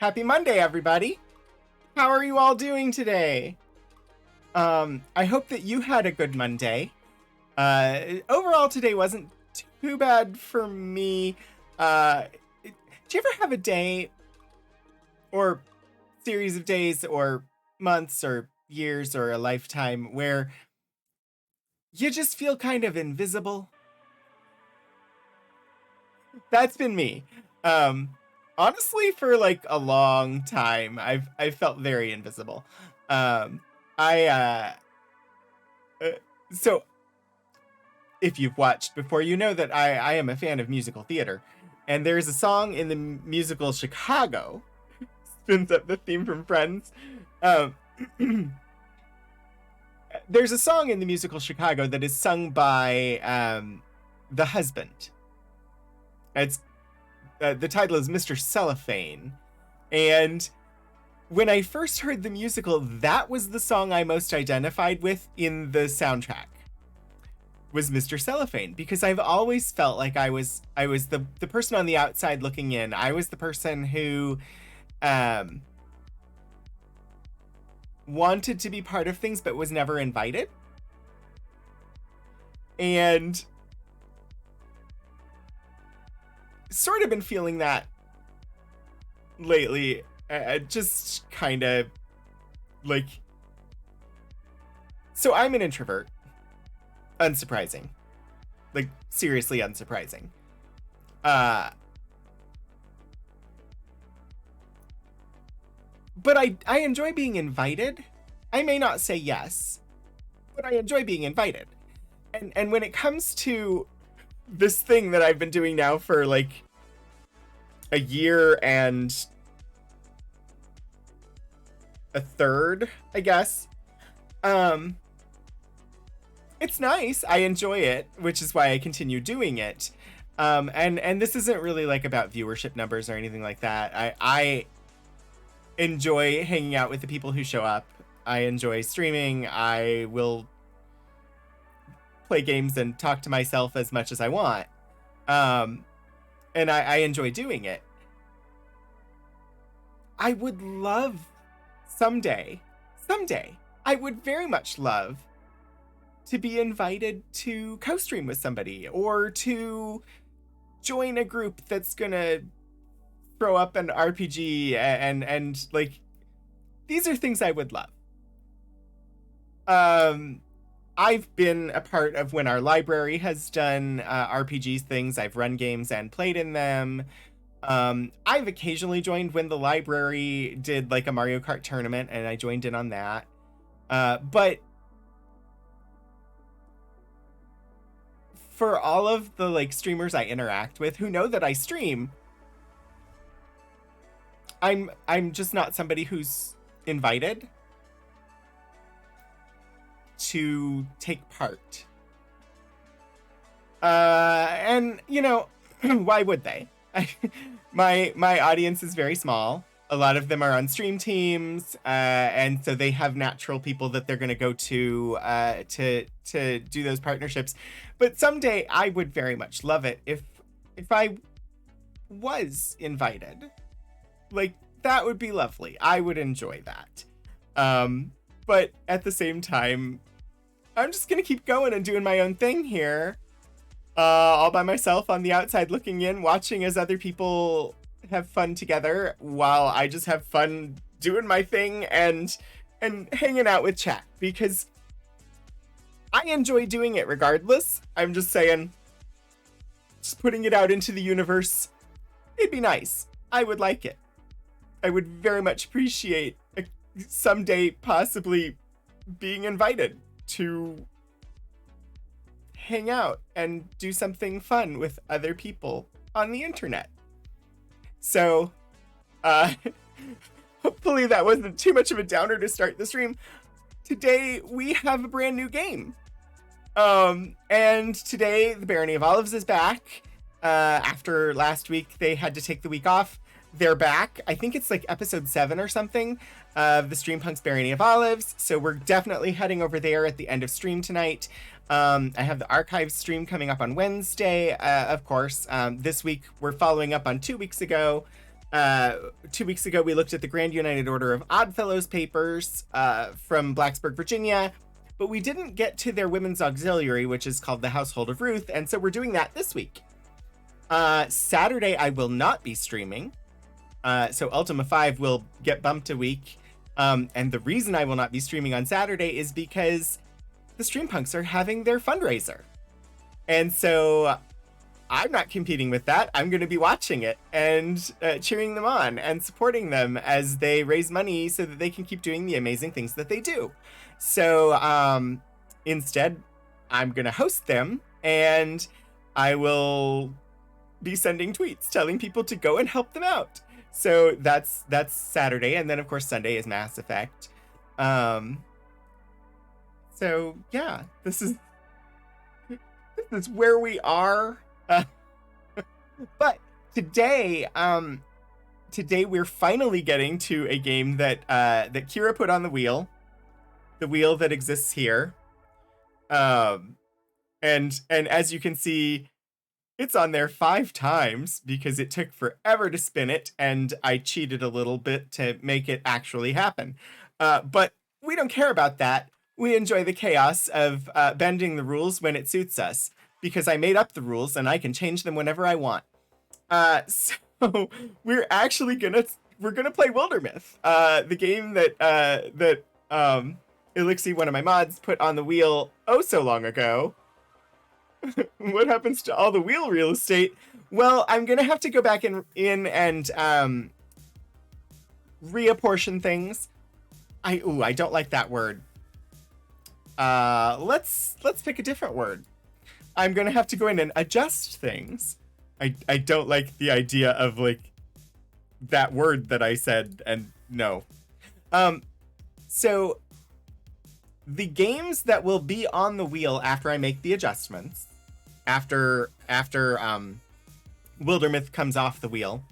Happy Monday, everybody. How are you all doing today? I hope that you had a good Monday. Overall, today wasn't too bad for me. Do you ever have a day or series of days or months or years or a lifetime where you just feel kind of invisible? That's been me. Honestly, for like a long time, I've felt very invisible. Um, I uh, so if you've watched before, you know that I am a fan of musical theater, and there's a song in the musical Chicago, spins up the theme from Friends. Um, there's a song in the musical Chicago that is sung by the husband. It's the title is Mr. Cellophane, and when I first heard the musical, that was the song I most identified with in the soundtrack. Was Mr. Cellophane, because I've always felt like I was the person on the outside looking in. I was the person who wanted to be part of things but was never invited. And sort of been feeling that lately. Just kind of like, so I'm an introvert. Unsurprising. Like, seriously unsurprising. But I enjoy being invited. I may not say yes, but I enjoy being invited. And when it comes to this thing that I've been doing now for like a year and a third, I guess, it's nice. I enjoy it, which is why I continue doing it. And this isn't really like about viewership numbers or anything like that. I enjoy hanging out with the people who show up. I enjoy streaming. I will play games and talk to myself as much as I want. And I enjoy doing it. I would love someday, I would very much love to be invited to co-stream with somebody, or to join a group that's gonna throw up an RPG, and like, these are things I would love. I've been a part of when our library has done RPG things. I've run games and played in them. I've occasionally joined when the library did like a Mario Kart tournament, and I joined in on that. But for all of the like streamers I interact with who know that I stream, I'm just not somebody who's invited to take part. And you know, why would they? My audience is very small. A lot of them are on stream teams, and so they have natural people that they're going to go to do those partnerships. But someday I would very much love it if I was invited. Like, that would be lovely. I would enjoy that. But at the same time, I'm just going to keep going and doing my own thing here. All by myself on the outside looking in, watching as other people have fun together while I just have fun doing my thing and hanging out with chat, because I enjoy doing it regardless. I'm just saying, just putting it out into the universe, it'd be nice. I would like it. I would very much appreciate someday possibly being invited to hang out and do something fun with other people on the internet. So, hopefully that wasn't too much of a downer to start the stream. Today we have a brand new game. And today the Barony of Olives is back. After last week they had to take the week off. They're back. I think it's like episode 7 or something of the Streampunk's Barony of Olives. So we're definitely heading over there at the end of stream tonight. I have the archive stream coming up on Wednesday, of course. This week we're following up on 2 weeks ago. 2 weeks ago, we looked at the Grand United Order of Oddfellows papers from Blacksburg, Virginia, but we didn't get to their women's auxiliary, which is called the Household of Ruth, and so we're doing that this week. Saturday, I will not be streaming, so Ultima 5 will get bumped a week, and the reason I will not be streaming on Saturday is because the Stream Punks are having their fundraiser, and so I'm not competing with that. I'm going to be watching it and cheering them on and supporting them as they raise money so that they can keep doing the amazing things that they do. So instead, I'm going to host them, and I will be sending tweets telling people to go and help them out. So that's Saturday, and then of course Sunday is Mass Effect. So yeah, this is where we are. But today we're finally getting to a game that Kira put on the wheel that exists here. And as you can see, it's on there 5 times because it took forever to spin it, and I cheated a little bit to make it actually happen. But we don't care about that. We enjoy the chaos of bending the rules when it suits us, because I made up the rules and I can change them whenever I want. So we're actually gonna play Wildermyth, the game that Elixir, one of my mods, put on the wheel oh so long ago. What happens to all the wheel real estate? Well, I'm gonna have to go back in and reapportion things. I don't like that word. Let's pick a different word. I'm gonna have to go in and adjust things. I don't like the idea of like that word that I said, and no. So the games that will be on the wheel after I make the adjustments, after Wildermyth comes off the wheel,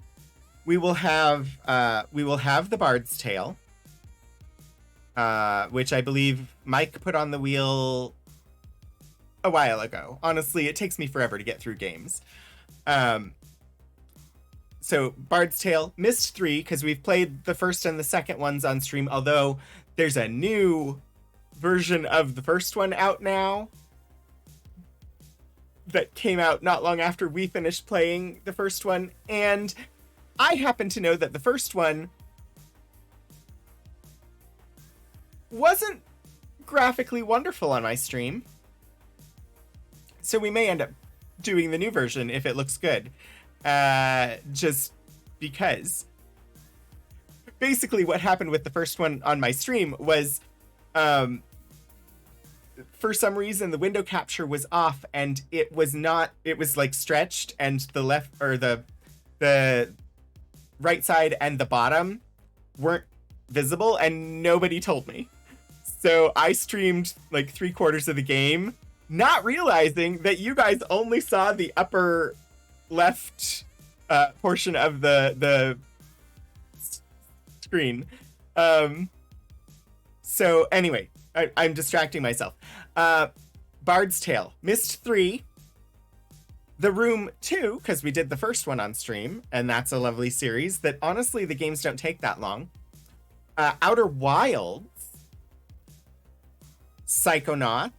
we will have the Bard's Tale, which I believe Mike put on the wheel a while ago. Honestly, it takes me forever to get through games. So Bard's Tale, Myst 3, because we've played the first and the second ones on stream, although there's a new version of the first one out now that came out not long after we finished playing the first one, and I happen to know that the first one wasn't graphically wonderful on my stream, so we may end up doing the new version if it looks good, just because. Basically what happened with the first one on my stream was for some reason the window capture was off, and it was like stretched, and the left or the right side and the bottom weren't visible, and nobody told me. So I streamed like 3/4 of the game, not realizing that you guys only saw the upper left portion of the screen. So anyway, I'm distracting myself. Bard's Tale, Myst 3, The Room 2, because we did the first one on stream, and that's a lovely series that honestly the games don't take that long. Outer Wilds, Psychonauts,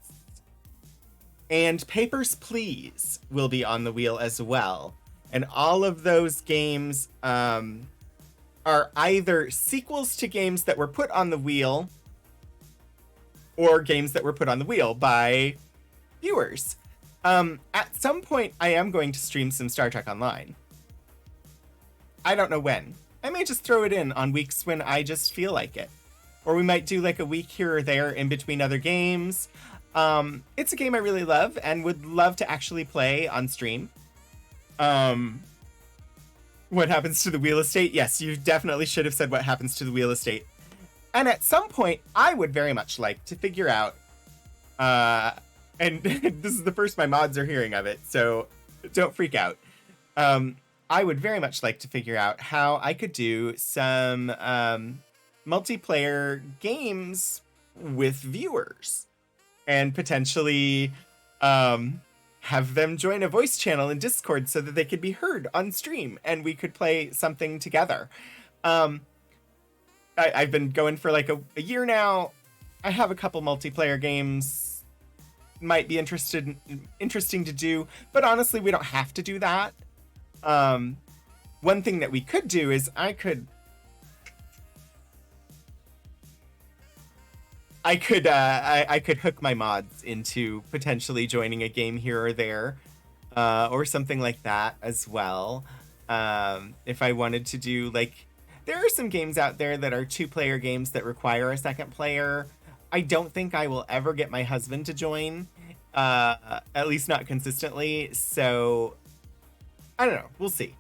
and Papers, Please will be on the wheel as well. And all of those games are either sequels to games that were put on the wheel or games that were put on the wheel by viewers. At some point, I am going to stream some Star Trek Online. I don't know when. I may just throw it in on weeks when I just feel like it. Or we might do like a week here or there in between other games. It's a game I really love and would love to actually play on stream. What happens to the wheel estate? Yes, you definitely should have said what happens to the wheel estate. And at some point, I would very much like to figure out, and this is the first my mods are hearing of it, so don't freak out. I would very much like to figure out how I could do some multiplayer games with viewers, and potentially have them join a voice channel in Discord so that they could be heard on stream and we could play something together. I've been going for like a year now. I have a couple multiplayer games might be interesting to do, but honestly, we don't have to do that. One thing that we could do is I could hook my mods into potentially joining a game here or there, or something like that as well. If I wanted to do, like, there are some games out there that are 2-player games that require a second player. I don't think I will ever get my husband to join, at least not consistently. So I don't know. We'll see.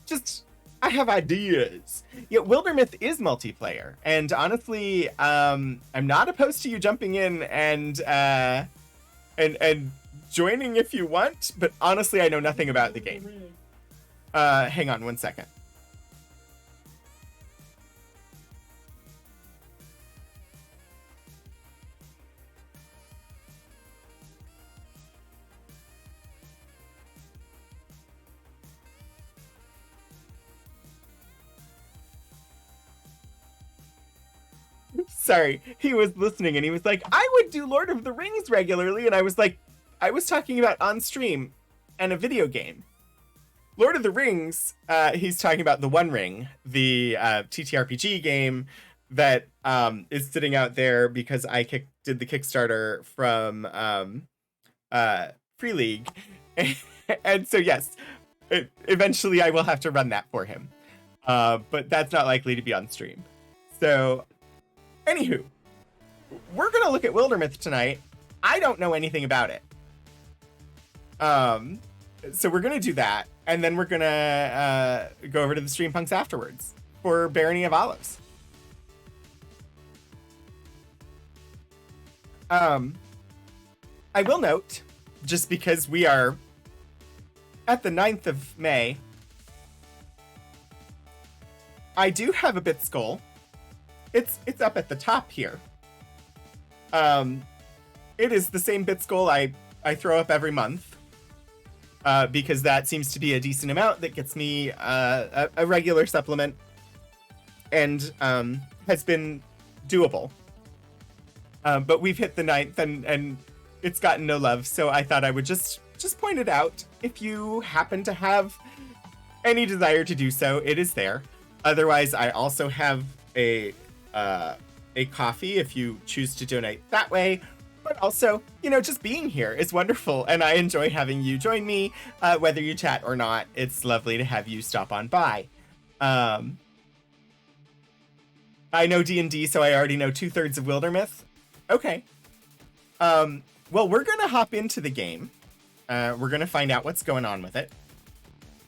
Just, I have ideas. Yeah, Wildermyth is multiplayer, and honestly, I'm not opposed to you jumping in and joining if you want. But honestly, I know nothing about the game. Hang on one second. Sorry, he was listening and he was like, I would do Lord of the Rings regularly. And I was like, I was talking about on stream and a video game. Lord of the Rings, he's talking about the One Ring, the TTRPG game that is sitting out there because I did the Kickstarter from Free League. And so, yes, eventually I will have to run that for him. But that's not likely to be on stream. So, anywho, we're going to look at Wildermyth tonight. I don't know anything about it. So we're going to do that. And then we're going to go over to the Stream Punks afterwards for Barony of Olives. I will note, just because we are at the 9th of May, I do have a bit skull. It's up at the top here. It is the same bit skull I throw up every month. Because that seems to be a decent amount that gets me a regular supplement and has been doable. But we've hit the 9th and it's gotten no love, so I thought I would just point it out. If you happen to have any desire to do so, it is there. Otherwise, I also have a coffee if you choose to donate that way. But also, just being here is wonderful, and I enjoy having you join me, whether you chat or not. It's lovely to have you stop on by. I know D&D, so I already know 2/3 of Wildermyth. Okay. Well, we're going to hop into the game. We're going to find out what's going on with it.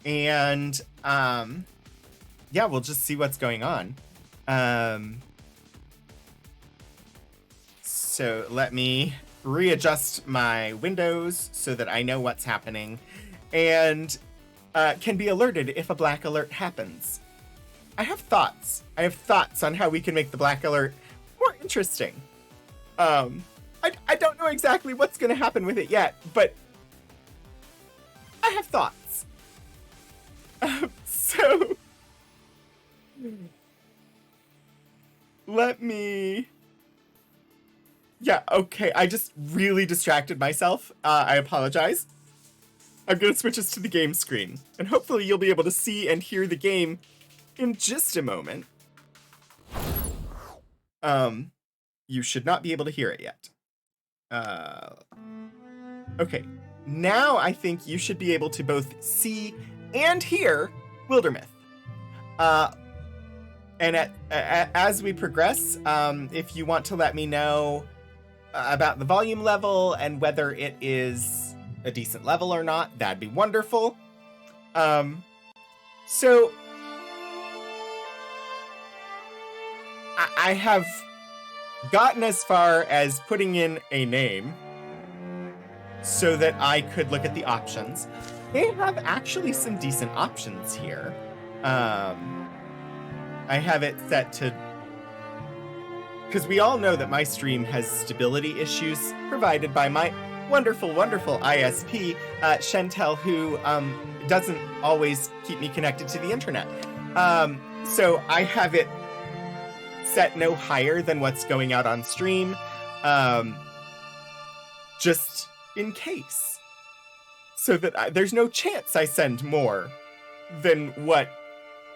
And, yeah, we'll just see what's going on. So let me readjust my windows so that I know what's happening and can be alerted if a black alert happens. I have thoughts on how we can make the black alert more interesting. I don't know exactly what's going to happen with it yet, but I have thoughts. So let me... Yeah, okay, I just really distracted myself. I apologize. I'm going to switch us to the game screen, and hopefully you'll be able to see and hear the game in just a moment. You should not be able to hear it yet. Okay, now I think you should be able to both see and hear Wildermyth. And as we progress, if you want to let me know about the volume level and whether it is a decent level or not, that'd be wonderful. So I have gotten as far as putting in a name so that I could look at the options. They have actually some decent options here. I have it set to... Because we all know that my stream has stability issues provided by my wonderful, wonderful ISP, Chantel, who doesn't always keep me connected to the internet. So I have it set no higher than what's going out on stream, just in case. So that there's no chance I send more than what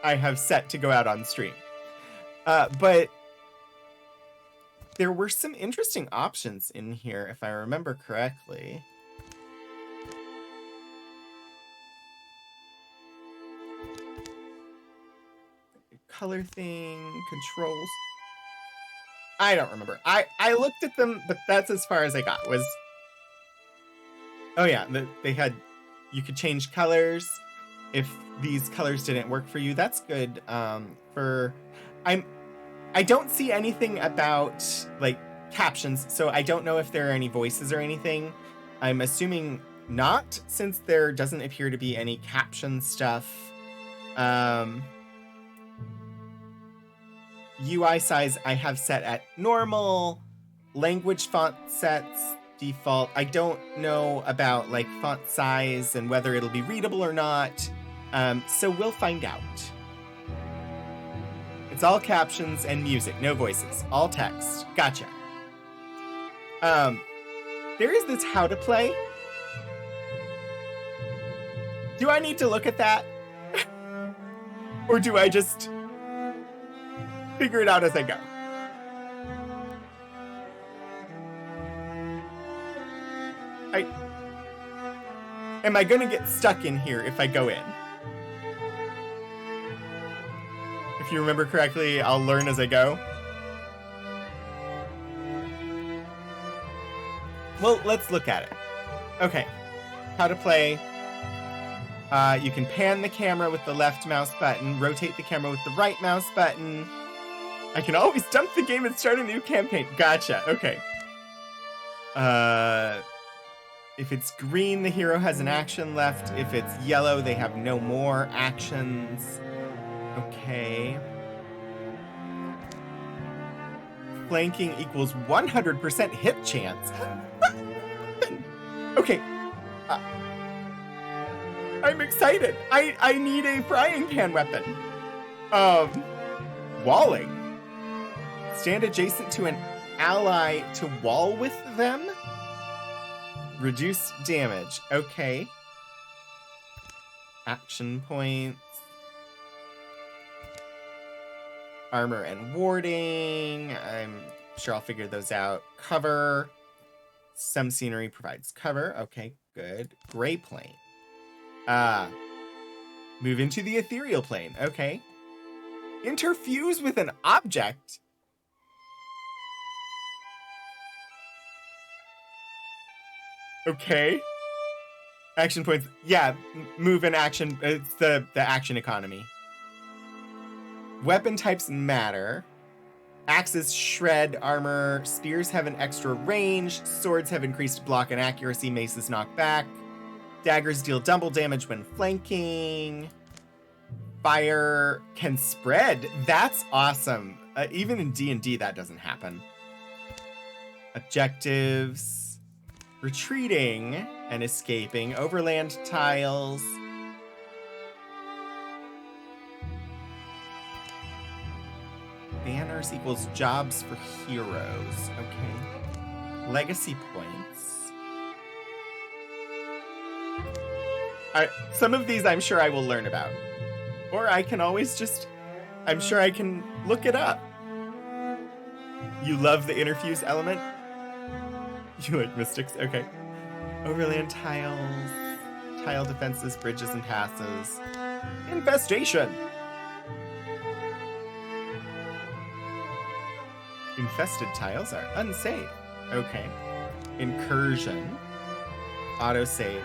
I have set to go out on stream. But there were some interesting options in here, if I remember correctly. Color thing, controls. I don't remember. I looked at them, but that's as far as I got. Was oh yeah, they had, you could change colors if these colors didn't work for you. That's good. I don't see anything about like captions, so I don't know if there are any voices or anything. I'm assuming not, since there doesn't appear to be any caption stuff. UI size I have set at normal. Language font sets default. I don't know about like font size and whether it'll be readable or not. So we'll find out. It's all captions and music, no voices, all text. Gotcha. There is this how to play. Do I need to look at that? Or do I just figure it out as I go? Am I gonna get stuck in here if I go in? If you remember correctly, I'll learn as I go. Well, let's look at it. Okay, how to play. You can pan the camera with the left mouse button, rotate the camera with the right mouse button. I can always dump the game and start a new campaign. Gotcha, okay. If it's green, the hero has an action left. If it's yellow, they have no more actions. Okay. Flanking equals 100% hit chance. Okay. I'm excited. I need a frying pan weapon. Walling. Stand adjacent to an ally to wall with them? Reduce damage. Okay. Action points. Armor and warding. I'm sure I'll figure those out. Cover. Some scenery provides cover. Okay, good. Gray plane. Move into the ethereal plane. Okay. Interfuse with an object. Okay. Action points. Yeah, move and action. It's the action economy. Weapon types matter. Axes shred armor. Spears have an extra range. Swords have increased block and accuracy. Maces knock back. Daggers deal double damage when flanking. Fire can spread. That's awesome. Even in D&D, that doesn't happen. Objectives. Retreating and escaping. Overland tiles. Banners equals jobs for heroes. Okay. Legacy points. Some of these I'm sure I will learn about. Or I can always just... I'm sure I can look it up. You love the interfuse element? You like mystics? Okay. Overland tiles. Tile defenses, bridges, and passes. Infestation! Infested tiles are unsafe. Okay. Incursion. Autosave.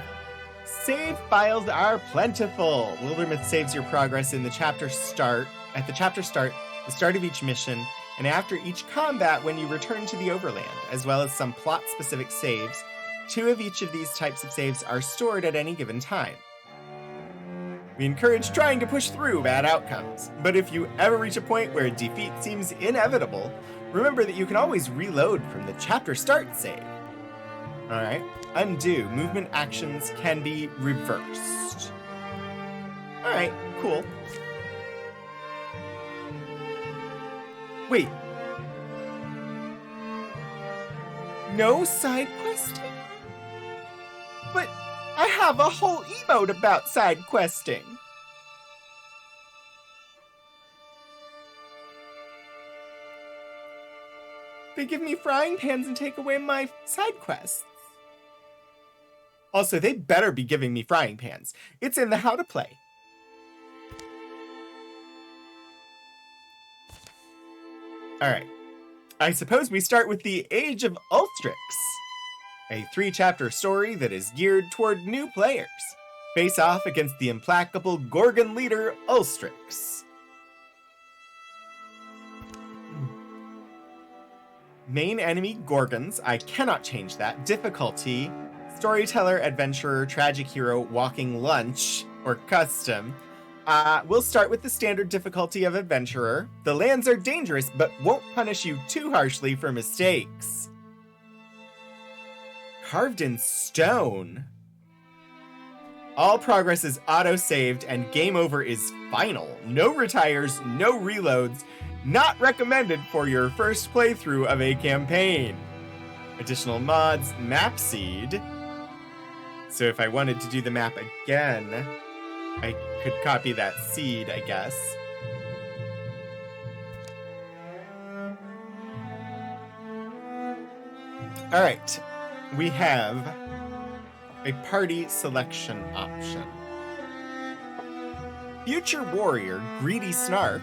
Save files are plentiful. Wildermyth saves your progress in the chapter start, at the chapter start, the start of each mission, and after each combat when you return to the Overland, as well as some plot-specific saves. 2 of each of these types of saves are stored at any given time. We encourage trying to push through bad outcomes, but if you ever reach a point where defeat seems inevitable, remember that you can always reload from the chapter start save. Alright. undo. Movement actions can be reversed. All right, cool. Wait. No side questing? But I have a whole emote about side questing. They give me frying pans and take away my side quests. Also, they better be giving me frying pans. It's in the how to play. All right. I suppose we start with the Age of Ulstrix, a 3-chapter story that is geared toward new players. Face off against the implacable Gorgon leader, Ulstrix. Main enemy, Gorgons. I cannot change that. Difficulty, Storyteller, Adventurer, Tragic Hero, Walking Lunch, or Custom. We'll start with the standard difficulty of Adventurer. The lands are dangerous, but won't punish you too harshly for mistakes. Carved in stone. All progress is auto-saved, and game over is final. No retires, no reloads. Not recommended for your first playthrough of a campaign. Additional mods, Map Seed. So if I wanted to do the map again, I could copy that seed, I guess. All right, we have a party selection option. Future Warrior, Greedy Snark,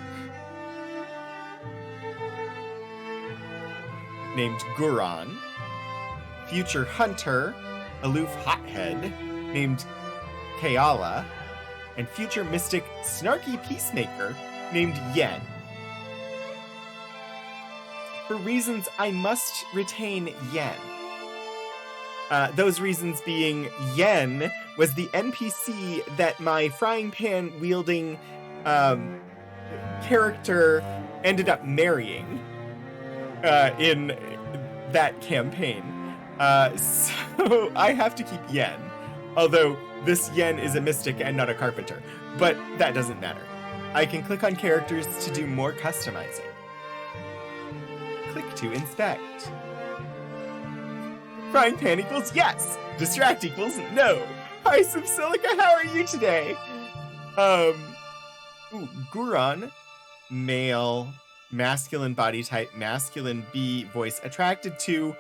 named Guron. Future Hunter, Aloof Hothead, named Keala. And Future Mystic, Snarky Peacemaker, named Yen. For reasons, I must retain Yen. Those reasons being, Yen was the NPC that my frying pan wielding character ended up marrying in that campaign. So I have to keep Yen. Although this Yen is a mystic and not a carpenter. But that doesn't matter. I can click on characters to do more customizing. Click to inspect. Frying pan equals yes. Distract equals no. Hi, Subsilica, how are you today? Guron, male, masculine body type, masculine B voice, attracted to...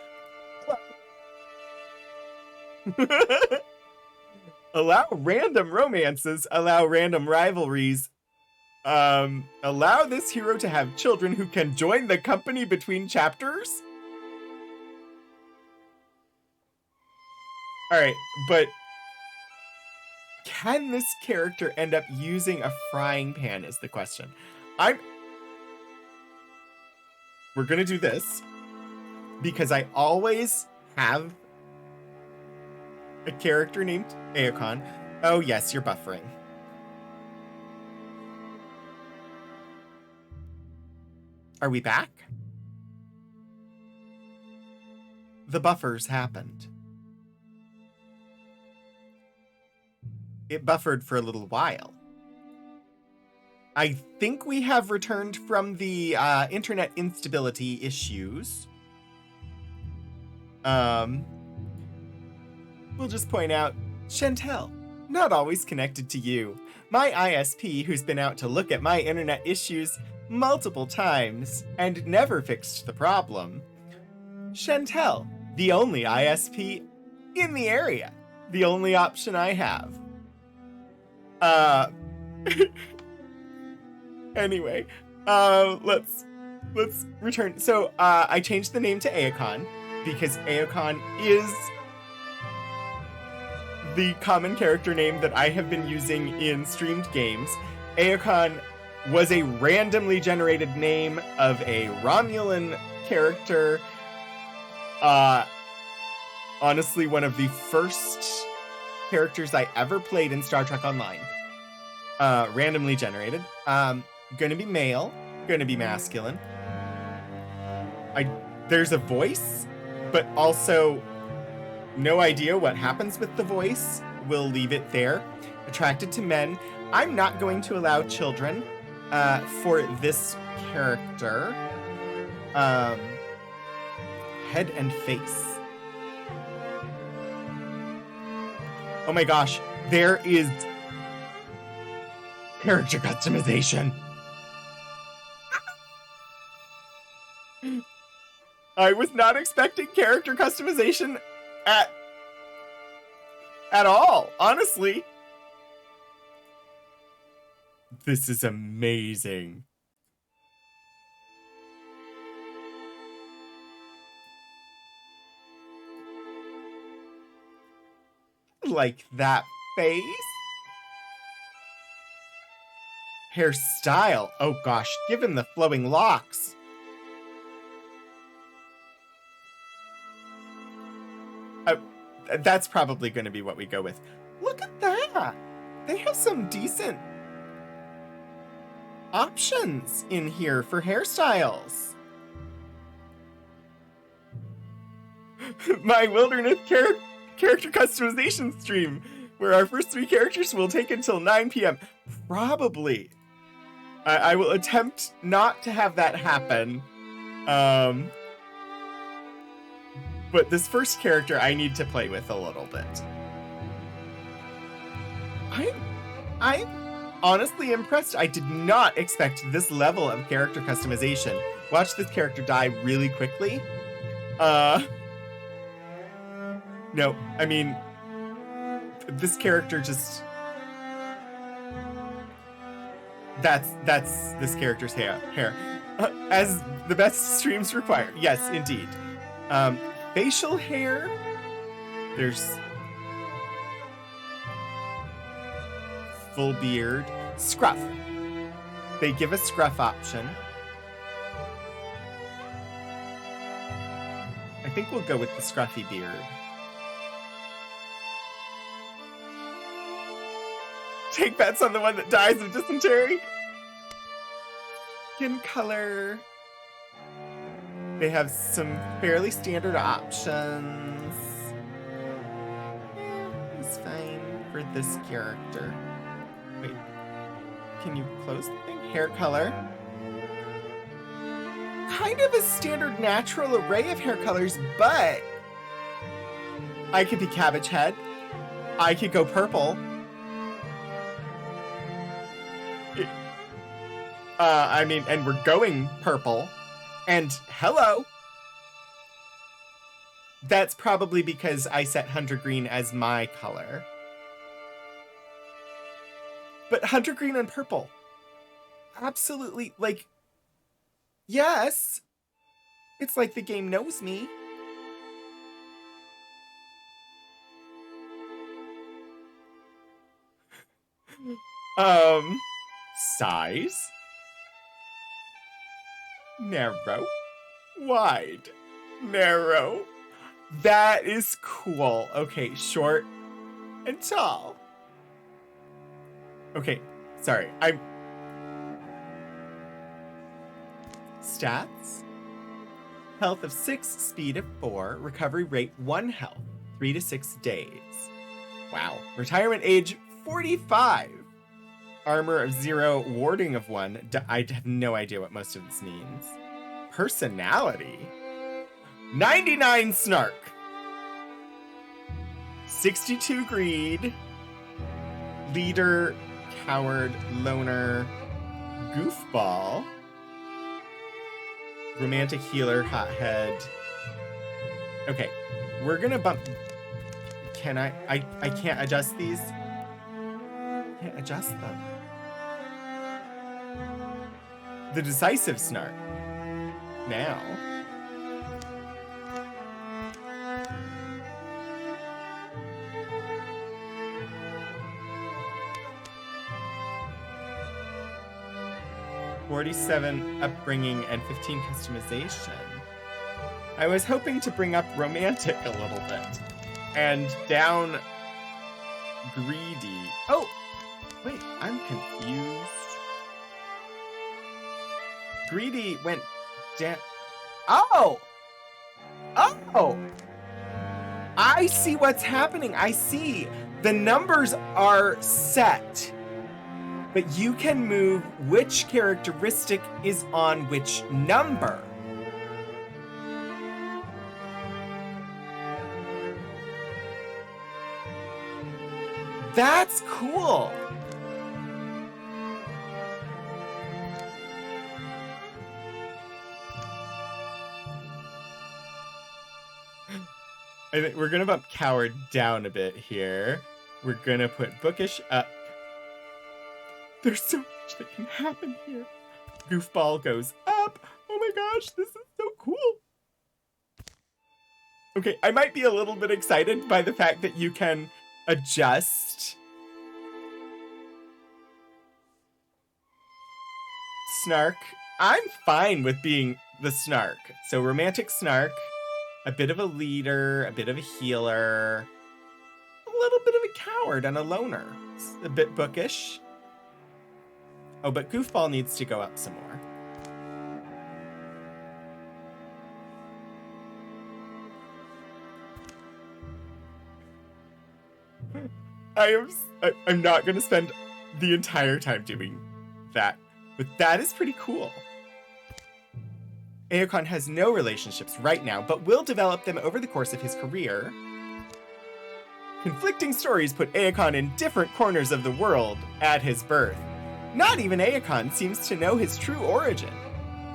Allow random romances, allow random rivalries, allow this hero to have children who can join the company between chapters? Alright, but can this character end up using a frying pan is the question. We're gonna do this because I always have a character named Aokon. Oh yes, you're buffering. Are we back? The buffers happened. It buffered for a little while. I think we have returned from the internet instability issues. We'll just point out, Chantel, not always connected to you. My ISP, who's been out to look at my internet issues multiple times and never fixed the problem. Chantel, the only ISP in the area. The only option I have. Anyway, let's return. So, I changed the name to Aokon because Aokon is the common character name that I have been using in streamed games. Aokon was a randomly generated name of a Romulan character. Honestly, one of the first characters I ever played in Star Trek Online. Randomly generated. Gonna be male, gonna be masculine. There's a voice, but also No idea what happens with the voice. We'll leave it there. Attracted to men. I'm not going to allow children for this character. Head and face. Oh my gosh, there is character customization. I was not expecting character customization at all, honestly. This is amazing. Like that face. Hairstyle. Oh gosh, given the flowing locks. That's probably going to be what we go with. Look at that. They have some decent options in here for hairstyles. My Wildermyth character customization stream, where our first 3 characters will take until 9 p.m. Probably. I will attempt not to have that happen. But this first character I need to play with a little bit. I'm honestly impressed. I did not expect this level of character customization. Watch this character die really quickly. No, I mean, this character just... That's this character's hair. As the best streams require. Yes, indeed. Facial hair. There's full beard. Scruff. They give a scruff option. I think we'll go with the scruffy beard. Take bets on the one that dies of dysentery. Skin color. They have some fairly standard options. Yeah, it's fine for this character. Wait, can you close the thing? Hair color. Kind of a standard natural array of hair colors, but I could be cabbage head. I could go purple. I mean, and we're going purple. And hello. That's probably because I set Hunter Green as my color. But Hunter Green and purple. Absolutely, like, yes. It's like the game knows me. Size. Narrow. Wide. Narrow. That is cool. Okay, short and tall. Okay, sorry. Stats. Health of 6, speed of 4, recovery rate 1 health, 3 to 6 days. Wow. Retirement age 45. Armor of 0, warding of 1. I have no idea what most of this means. Personality. 99 snark. 62 greed. Leader, coward, loner, goofball. Romantic healer, hothead. Okay, we're gonna bump. Can I can't adjust these. Can't adjust them. The decisive snark. Now. $47 upbringing and 15 customization. I was hoping to bring up romantic a little bit. And down greedy. Oh, wait, I'm confused. Greedy went down. Oh! Oh! I see what's happening. I see. The numbers are set, but you can move which characteristic is on which number. That's cool. I think we're gonna bump Coward down a bit here. We're gonna put Bookish up. There's so much that can happen here. Goofball goes up. Oh my gosh, this is so cool. Okay, I might be a little bit excited by the fact that you can adjust Snark. I'm fine with being the Snark. So romantic Snark, a bit of a leader, a bit of a healer, a little bit of a coward and a loner. It's a bit bookish. Oh, but Goofball needs to go up some more. I'm not going to spend the entire time doing that, but that is pretty cool. Aokon has no relationships right now, but will develop them over the course of his career. Conflicting stories put Aokon in different corners of the world at his birth. Not even Aokon seems to know his true origin.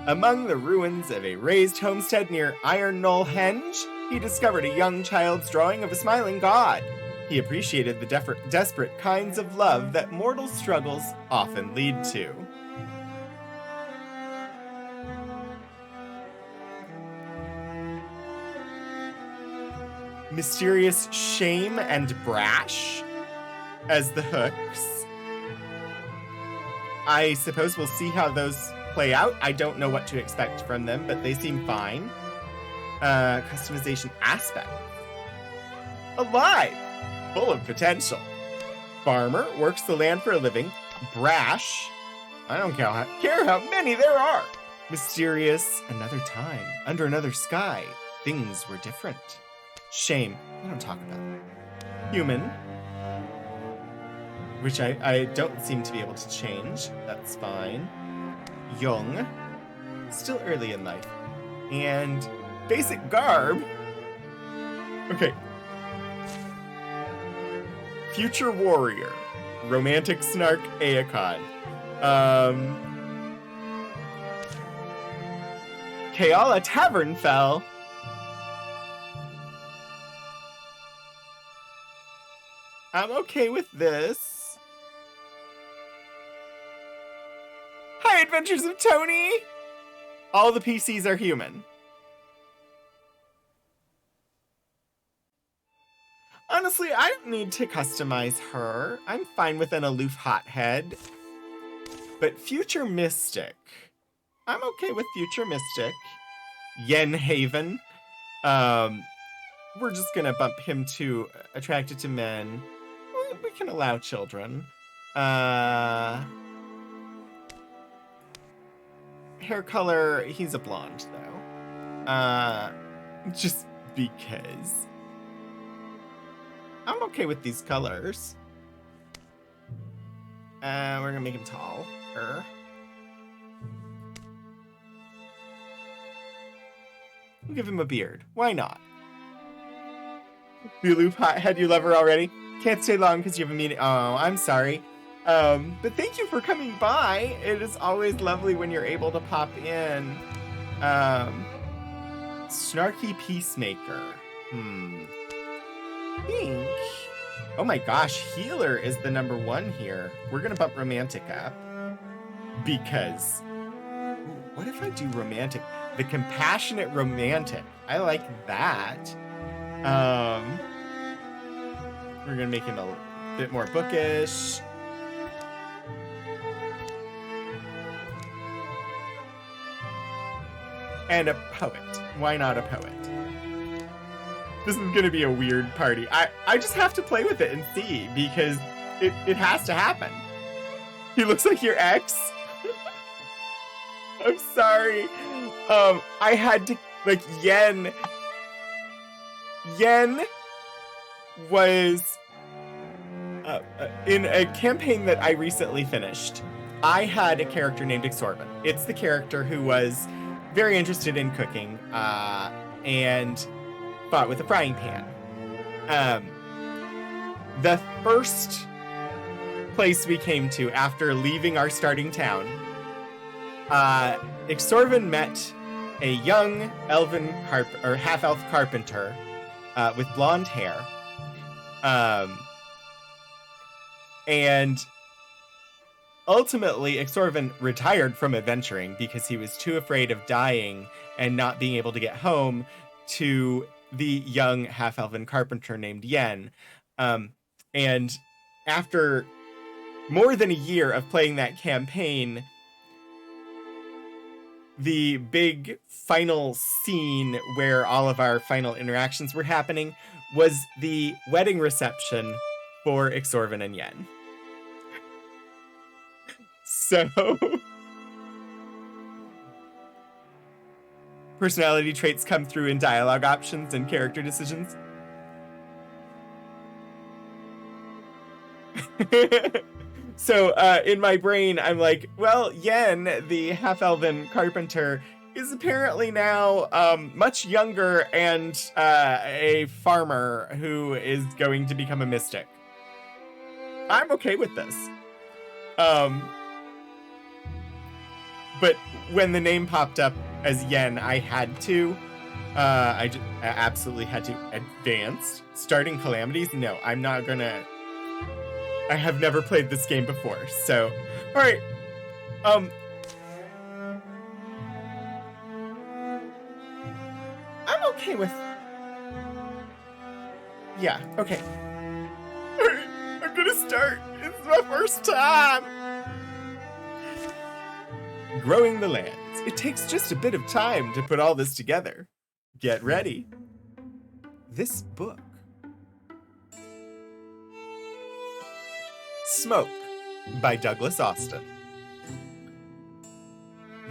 Among the ruins of a raised homestead near Iron Knoll Henge, he discovered a young child's drawing of a smiling god. He appreciated the desperate kinds of love that mortal struggles often lead to. Mysterious shame and brash as the hooks. I suppose we'll see how those play out. I don't know what to expect from them, but they seem fine. Customization aspect. Alive! Full of potential. Farmer, works the land for a living. Brash. I don't care how many there are. Mysterious, another time, under another sky. Things were different. Shame. I don't talk about that. Human. Which I don't seem to be able to change. That's fine. Young. Still early in life. And basic garb. Okay. Future warrior. Romantic snark Aokon. Keala Tavern fell. I'm okay with this. Hi, Adventures of Tony! All the PCs are human. Honestly, I don't need to customize her. I'm fine with an aloof hothead. But Future Mystic. I'm okay with Future Mystic. Yen Haven. We're just gonna bump him to attracted to men. We can allow children. Hair color, he's a blonde though. Just because. I'm okay with these colors. We're gonna make him tall. We'll give him a beard. Why not? You aloof hothead, you love her already? Can't stay long because you have a meeting. Oh, I'm sorry. But thank you for coming by. It is always lovely when you're able to pop in. Snarky Peacemaker. Pink. Oh my gosh, healer is the number one here. We're gonna bump romantic up. Because... Ooh, what if I do romantic? The compassionate romantic. I like that. We're gonna make him a bit more bookish. And a poet. Why not a poet? This is gonna be a weird party. I just have to play with it and see, because it has to happen. He looks like your ex. I'm sorry. I had to, like, Yen was in a campaign that I recently finished. I had a character named Exorvin. It's the character who was very interested in cooking and fought with a frying pan. The first place we came to after leaving our starting town, Exorvin met a young elven half-elf carpenter with blonde hair. And ultimately, Exorvin retired from adventuring because he was too afraid of dying and not being able to get home to the young half-elven carpenter named Yen. And after more than a year of playing that campaign, the big final scene where all of our final interactions were happening was the wedding reception for Exorvin and Yen. So, personality traits come through in dialogue options and character decisions. So, in my brain, I'm like, well, Yen, the half-elven carpenter, is apparently now much younger and a farmer who is going to become a mystic. I'm okay with this. But when the name popped up as Yen, I had to. I absolutely had to. Advanced? Starting calamities? No, I'm not gonna. I have never played this game before, so. Alright. I'm okay with. Yeah, okay. Alright, I'm gonna start. It's my first time. Growing the lands. It takes just a bit of time to put all this together. Get ready. This book. Smoke by Douglas Austin.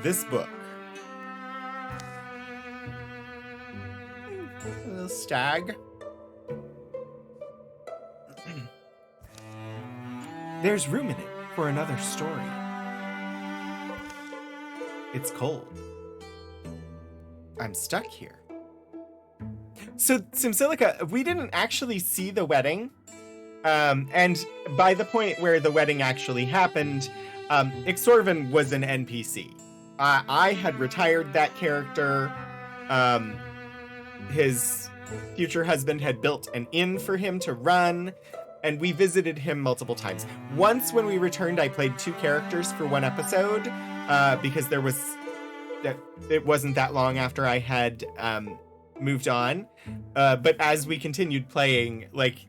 This book. A little stag. There's room in it for another story. It's cold. I'm stuck here. So, Simsilica, we didn't actually see the wedding. And by the point where the wedding actually happened, Exorvin was an NPC. I had retired that character. His future husband had built an inn for him to run, and we visited him multiple times. Once when we returned, I played 2 characters for 1 episode, because it wasn't that long after I had moved on. But as we continued playing, like,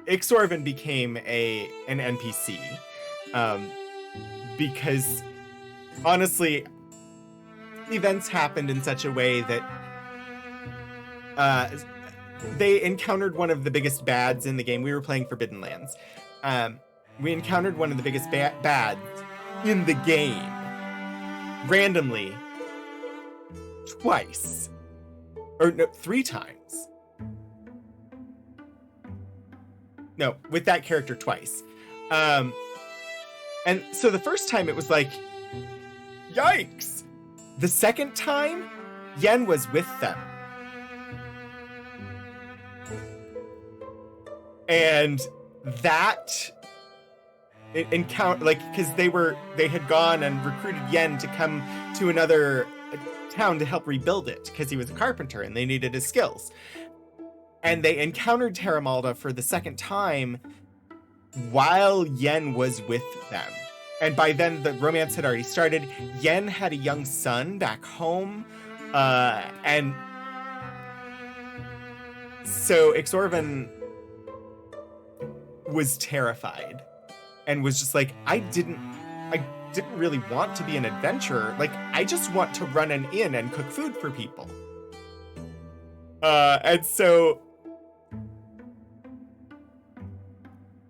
Exorvin became an NPC. Because, honestly, events happened in such a way that they encountered one of the biggest bads in the game. We were playing Forbidden Lands. We encountered one of the biggest bads in the game. Randomly. Twice. Or no, 3 times. No, with that character twice. And so the first time it was like, yikes! The second time, Yen was with them. And that encounter, like, because they had gone and recruited Yen to come to another town to help rebuild it, because he was a carpenter and they needed his skills. And they encountered Terramalda for the second time while Yen was with them. And by then, the romance had already started. Yen had a young son back home. And so Exorvin was terrified and was just like, I didn't really want to be an adventurer. Like, I just want to run an inn and cook food for people. And so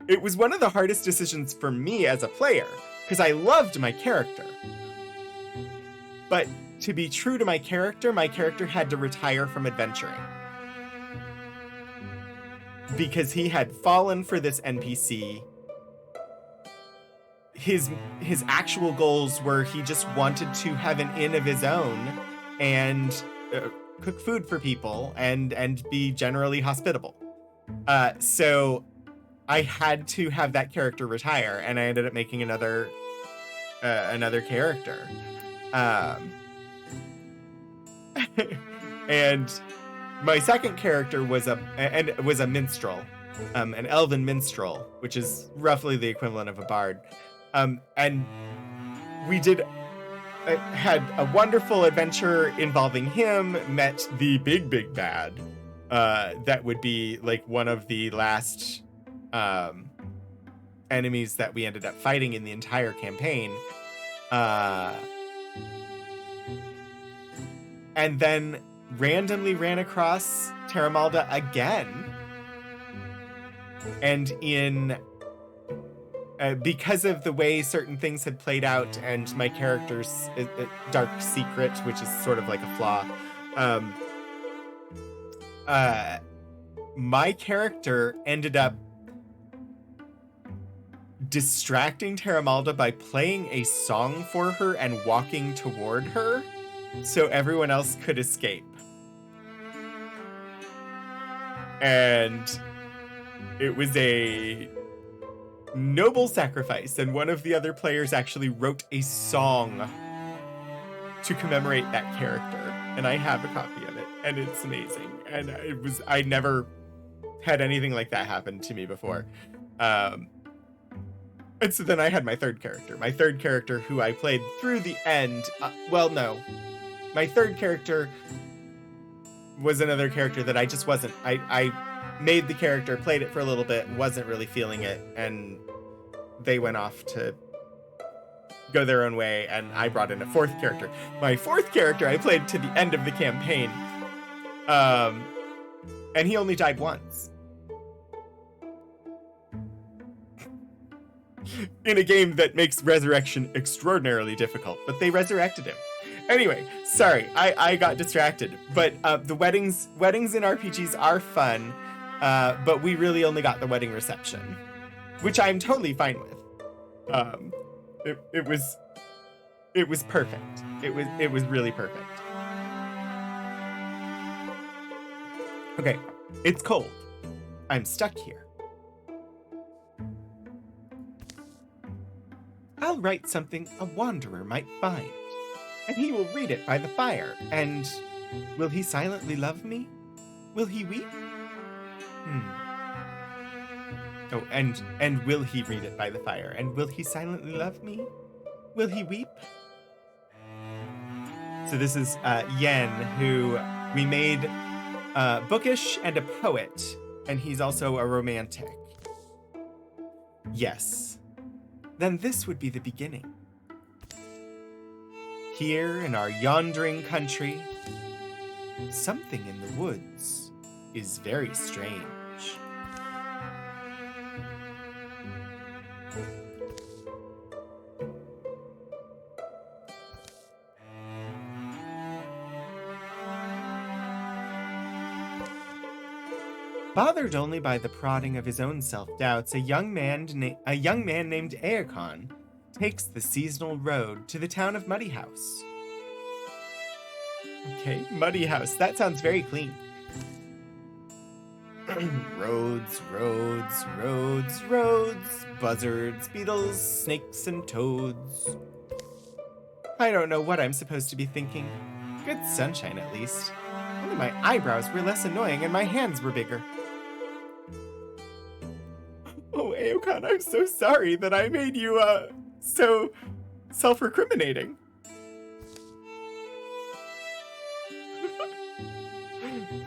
it was one of the hardest decisions for me as a player, because I loved my character. But to be true to my character had to retire from adventuring. because he had fallen for this NPC. His actual goals were he just wanted to have an inn of his own and cook food for people and be generally hospitable. So I had to have that character retire, and I ended up making another character. And my second character was a minstrel, an elven minstrel, which is roughly the equivalent of a bard. And we had a wonderful adventure involving him, met the big bad, that would be like one of the last enemies that we ended up fighting in the entire campaign. And then randomly ran across Terramalda again. And because of the way certain things had played out and my character's dark secret, which is sort of like a flaw, my character ended up distracting Terramalda by playing a song for her and walking toward her so everyone else could escape. And it was a noble sacrifice, and one of the other players actually wrote a song to commemorate that character, and I have a copy of it, and it's amazing. And I never had anything like that happen to me before. And so then I had my third character who I played through the end. My third character was another character that I just wasn't, I made the character, played it for a little bit, wasn't really feeling it, and they went off to go their own way, and I brought in a fourth character. My fourth character I played to the end of the campaign, and he only died once. In a game that makes resurrection extraordinarily difficult, but they resurrected him. Anyway, sorry, I got distracted, but the weddings in RPGs are fun. But we really only got the wedding reception, which I'm totally fine with. It was perfect. It was really perfect. Okay, it's cold. I'm stuck here. I'll write something a wanderer might find, and he will read it by the fire. And will he silently love me? Will he weep? Oh, and will he read it by the fire? And will he silently love me? Will he weep? So this is Yen, who we made bookish and a poet, and he's also a romantic. Yes. Then this would be the beginning. Here in our yondering country, something in the woods is very strange. Bothered only by the prodding of his own self-doubts, a young man named Aegon takes the seasonal road to the town of Muddy House. Okay, Muddy House. That sounds very clean. Roads, roads, roads, roads, buzzards, beetles, snakes, and toads. I don't know what I'm supposed to be thinking. Good sunshine, at least. Only my eyebrows were less annoying and my hands were bigger. Oh, Aegon, I'm so sorry that I made you, so self-recriminating.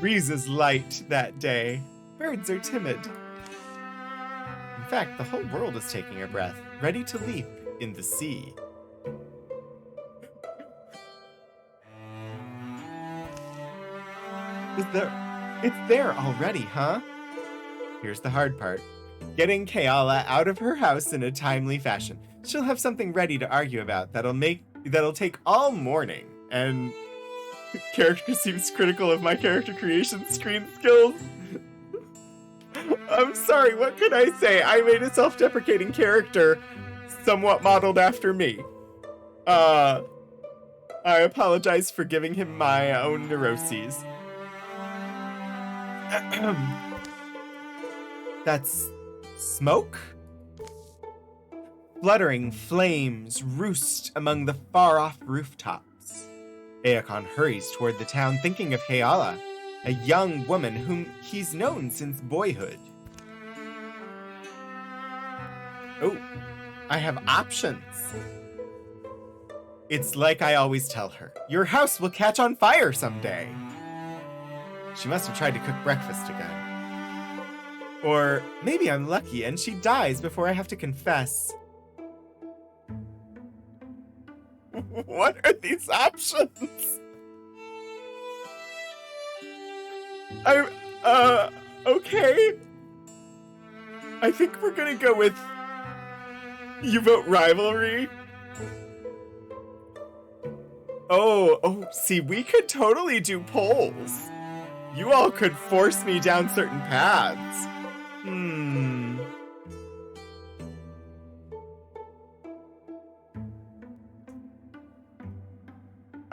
Breezes light that day. Birds are timid. In fact, the whole world is taking a breath, ready to leap in the sea. It's there already, huh? Here's the hard part. Getting Kayala out of her house in a timely fashion. She'll have something ready to argue about that'll take all morning. And character seems critical of my character creation screen skills. I'm sorry, what could I say? I made a self-deprecating character somewhat modeled after me. I apologize for giving him my own neuroses. That's smoke? Fluttering flames roost among the far-off rooftops. Aegon hurries toward the town thinking of Heala, a young woman whom he's known since boyhood. Oh, I have options. It's like I always tell her, your house will catch on fire someday. She must have tried to cook breakfast again. Or maybe I'm lucky and she dies before I have to confess. What are these options? Okay. I think we're gonna go with you vote rivalry. Oh, see, we could totally do polls. You all could force me down certain paths.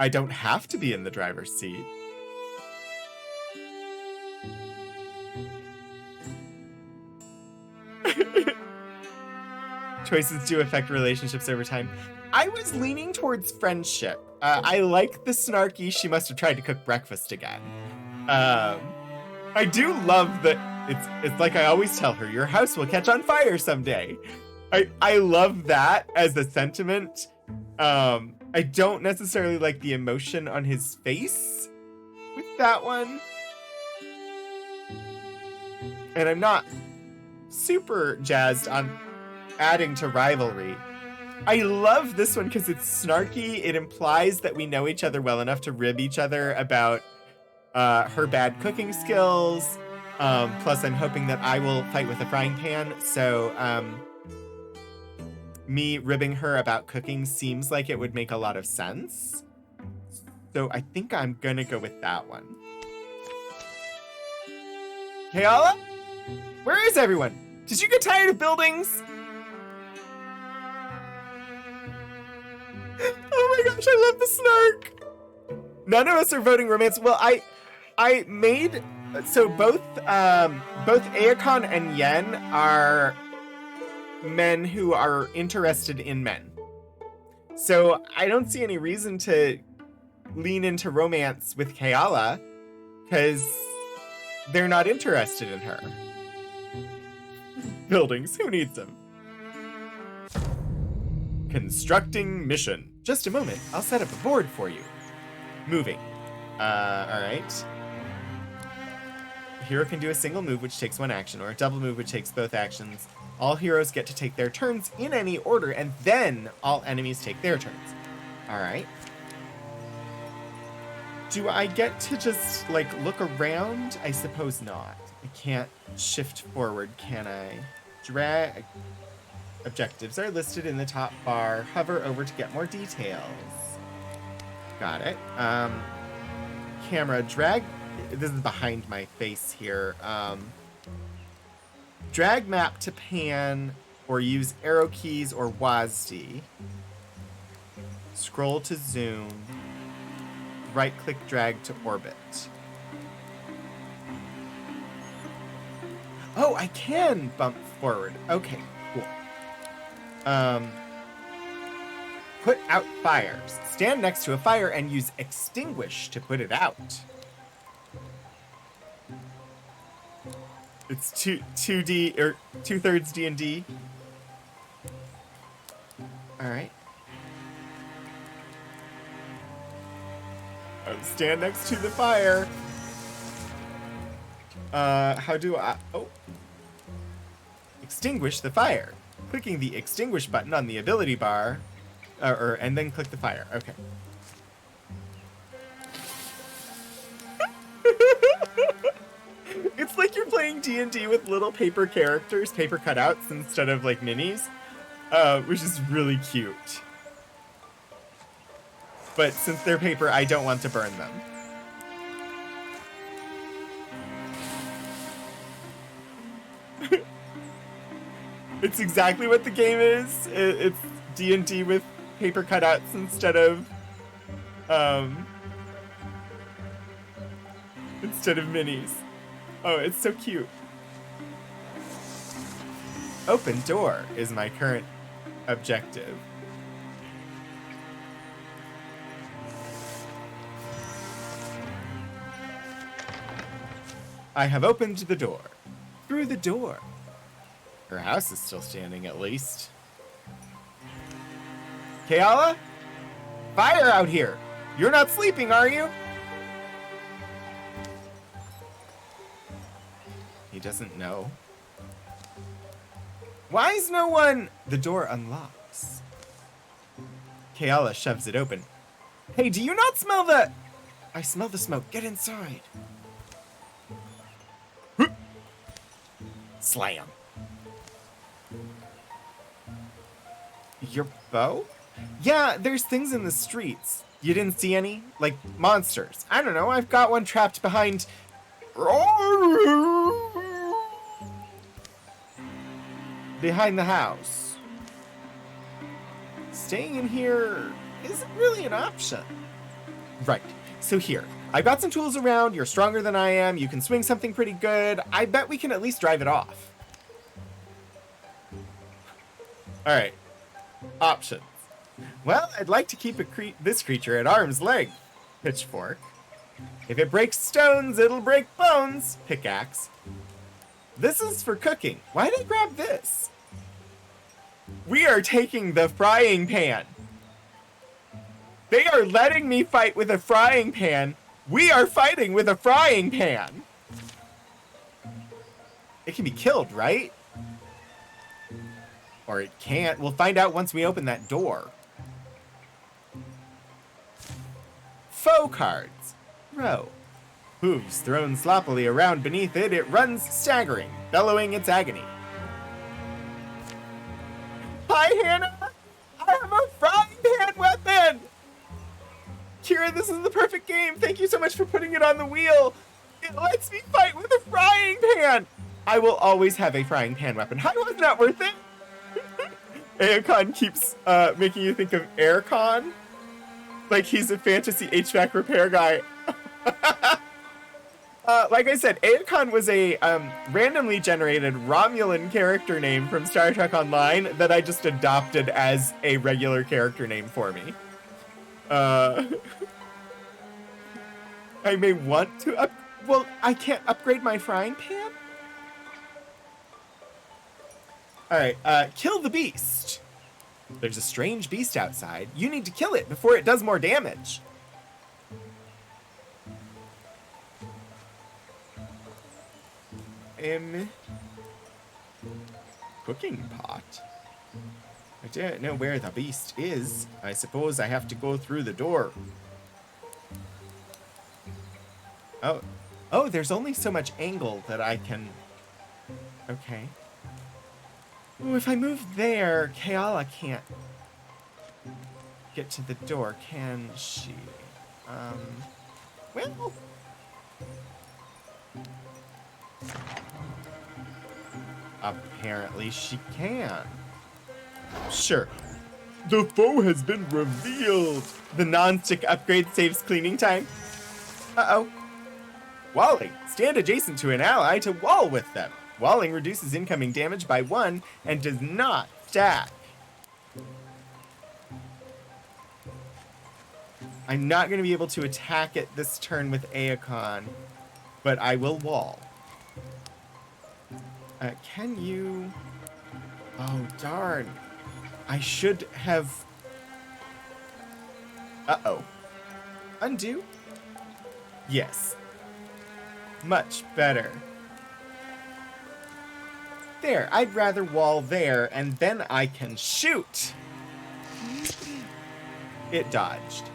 I don't have to be in the driver's seat. Choices do affect relationships over time. I was leaning towards friendship. I like the snarky, she must have tried to cook breakfast again. I do love that it's like I always tell her, your house will catch on fire someday. I love that as a sentiment. I don't necessarily like the emotion on his face with that one. And I'm not super jazzed on adding to rivalry. I love this one because it's snarky. It implies that we know each other well enough to rib each other about her bad cooking skills. Plus, I'm hoping that I will fight with a frying pan. So, me ribbing her about cooking seems like it would make a lot of sense. So I think I'm gonna go with that one. Heala? Where is everyone? Did you get tired of buildings? Oh my gosh, I love the snark. None of us are voting romance. Well, I made, so both Aegon and Yen are men who are interested in men. So I don't see any reason to lean into romance with Heala, because they're not interested in her. Buildings, who needs them? Constructing mission. Just a moment, I'll set up a board for you. Moving. Alright. A hero can do a single move which takes one action, or a double move which takes both actions. All heroes get to take their turns in any order, and then all enemies take their turns. Alright. Do I get to just, like, look around? I suppose not. I can't shift forward, can I? Drag. Objectives are listed in the top bar. Hover over to get more details. Got it. Camera, drag. This is behind my face here. Drag map to pan, or use arrow keys or WASD. Scroll to zoom. Right-click drag to orbit. Oh, I can bump forward. Okay, cool. Put out fires. Stand next to a fire and use extinguish to put it out. It's 2D or 2/3 D&D. All right. Stand next to the fire. How do I? Oh. Extinguish the fire. Clicking the extinguish button on the ability bar, and then click the fire. Okay. It's like you're playing D&D with little paper characters, paper cutouts, instead of, like, minis, which is really cute. But since they're paper, I don't want to burn them. It's exactly what the game is. It's D&D with paper cutouts um, instead of minis. Oh, it's so cute. Open door is my current objective. I have opened the door. Through the door. Her house is still standing, at least. Keala? Fire out here! You're not sleeping, are you? He doesn't know. Why is no one... The door unlocks. Keala shoves it open. Hey, do you not smell the... I smell the smoke. Get inside. Slam. Your bow? Yeah, there's things in the streets. You didn't see any? Like monsters. I don't know, I've got one trapped behind... behind the house. Staying in here isn't really an option. Right, so here. I've got some tools around, you're stronger than I am, you can swing something pretty good. I bet we can at least drive it off. Alright. Options. Well, I'd like to keep this creature at arm's length. Pitchfork. If it breaks stones, it'll break bones. Pickaxe. This is for cooking. Why did I grab this? We are taking the frying pan. They are letting me fight with a frying pan. We are fighting with a frying pan. It can be killed, right? Or it can't. We'll find out once we open that door. Foe cards. Row. Hooves thrown sloppily around beneath it, it runs staggering, bellowing its agony. Hi, Hannah! I have a frying pan weapon! Kira, this is the perfect game. Thank you so much for putting it on the wheel. It lets me fight with a frying pan. I will always have a frying pan weapon. How was that worth it? Aegon keeps making you think of Aircon. Like he's a fantasy HVAC repair guy. Like I said, Aegon was a randomly generated Romulan character name from Star Trek Online that I just adopted as a regular character name for me. I may want to well, I can't upgrade my frying pan? Alright, kill the beast. There's a strange beast outside. You need to kill it before it does more damage. Cooking pot? I don't know where the beast is. I suppose I have to go through the door. Oh, there's only so much angle that I can... Okay. Oh, if I move there, Keala can't get to the door, can she? Well... Apparently she can. Sure. The foe has been revealed. The non-stick upgrade saves cleaning time. Uh-oh. Walling. Stand adjacent to an ally to wall with them. Walling reduces incoming damage by 1 and does not stack. I'm not going to be able to attack it this turn with Aegon, but I will wall. Can you... Oh, darn. I should have... Uh-oh. Undo? Yes. Much better. There, I'd rather wall there, and then I can shoot! It dodged.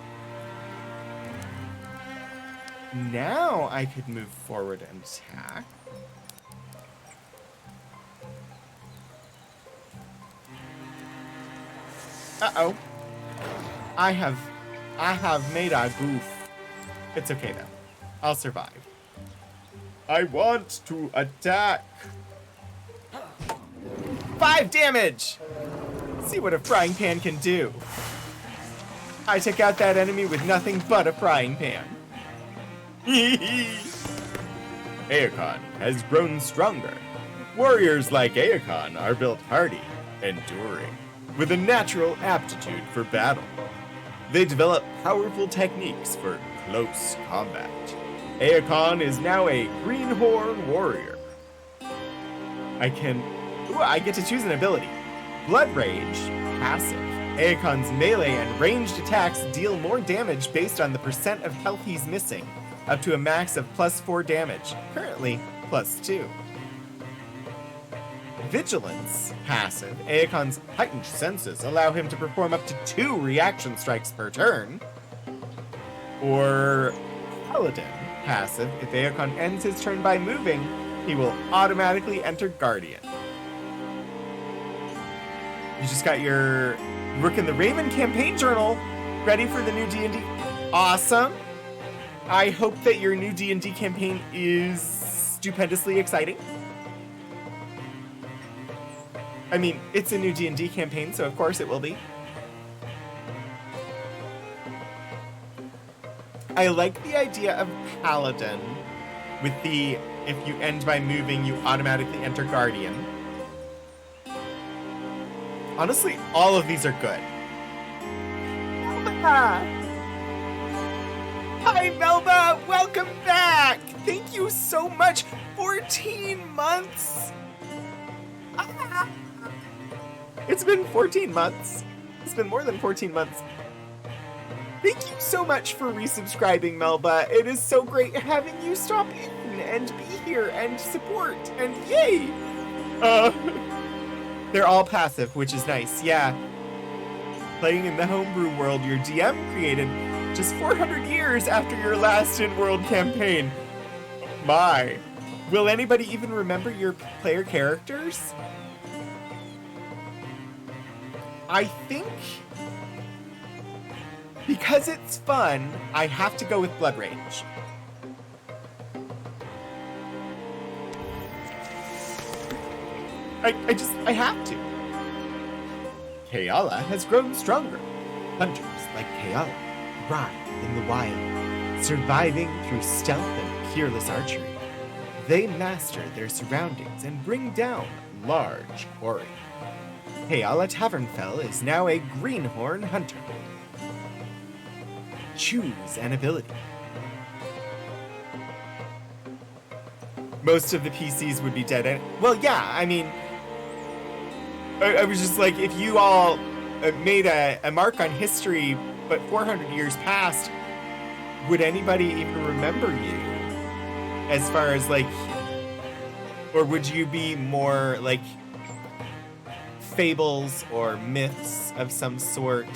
Now I could move forward and attack. Uh-oh. I have made a goof. It's okay though. I'll survive. I want to attack. 5 damage! See what a frying pan can do. I took out that enemy with nothing but a frying pan. Aegon has grown stronger. Warriors like Aegon are built hardy, enduring, with a natural aptitude for battle. They develop powerful techniques for close combat. Aegon is now a greenhorn warrior. I get to choose an ability. Blood Rage, passive. Aegon's melee and ranged attacks deal more damage based on the percent of health he's missing, up to a max of +4 damage, currently +2. Vigilance, passive. Aegon's heightened senses allow him to perform up to 2 reaction strikes per turn. Or Paladin, passive. If Aegon ends his turn by moving, he will automatically enter Guardian. You just got your Rook and the Raven campaign journal ready for the new D&D. Awesome. I hope that your new D&D campaign is stupendously exciting. I mean, it's a new D&D campaign, so of course it will be. I like the idea of Paladin with the, if you end by moving, you automatically enter Guardian. Honestly, all of these are good. Melba! Hi, Melba! Welcome back! Thank you so much! 14 months! Ah! It's been 14 months. It's been more than 14 months. Thank you so much for resubscribing, Melba. It is so great having you stop in and be here and support, and yay! They're all passive, which is nice, yeah. Playing in the homebrew world your DM created just 400 years after your last in-world campaign. My. Will anybody even remember your player characters? I think, because it's fun, I have to go with Blood Rage. I have to. Kayala has grown stronger. Hunters like Kayala thrive in the wild, surviving through stealth and peerless archery. They master their surroundings and bring down large quarry. Kayala Tavernfell is now a greenhorn hunter. Choose an ability. Most of the PCs would be dead. Well, yeah, I mean, I was just like, if you all made a mark on history, but 400 years passed, would anybody even remember you? As far as like, or would you be more like fables or myths of some sort?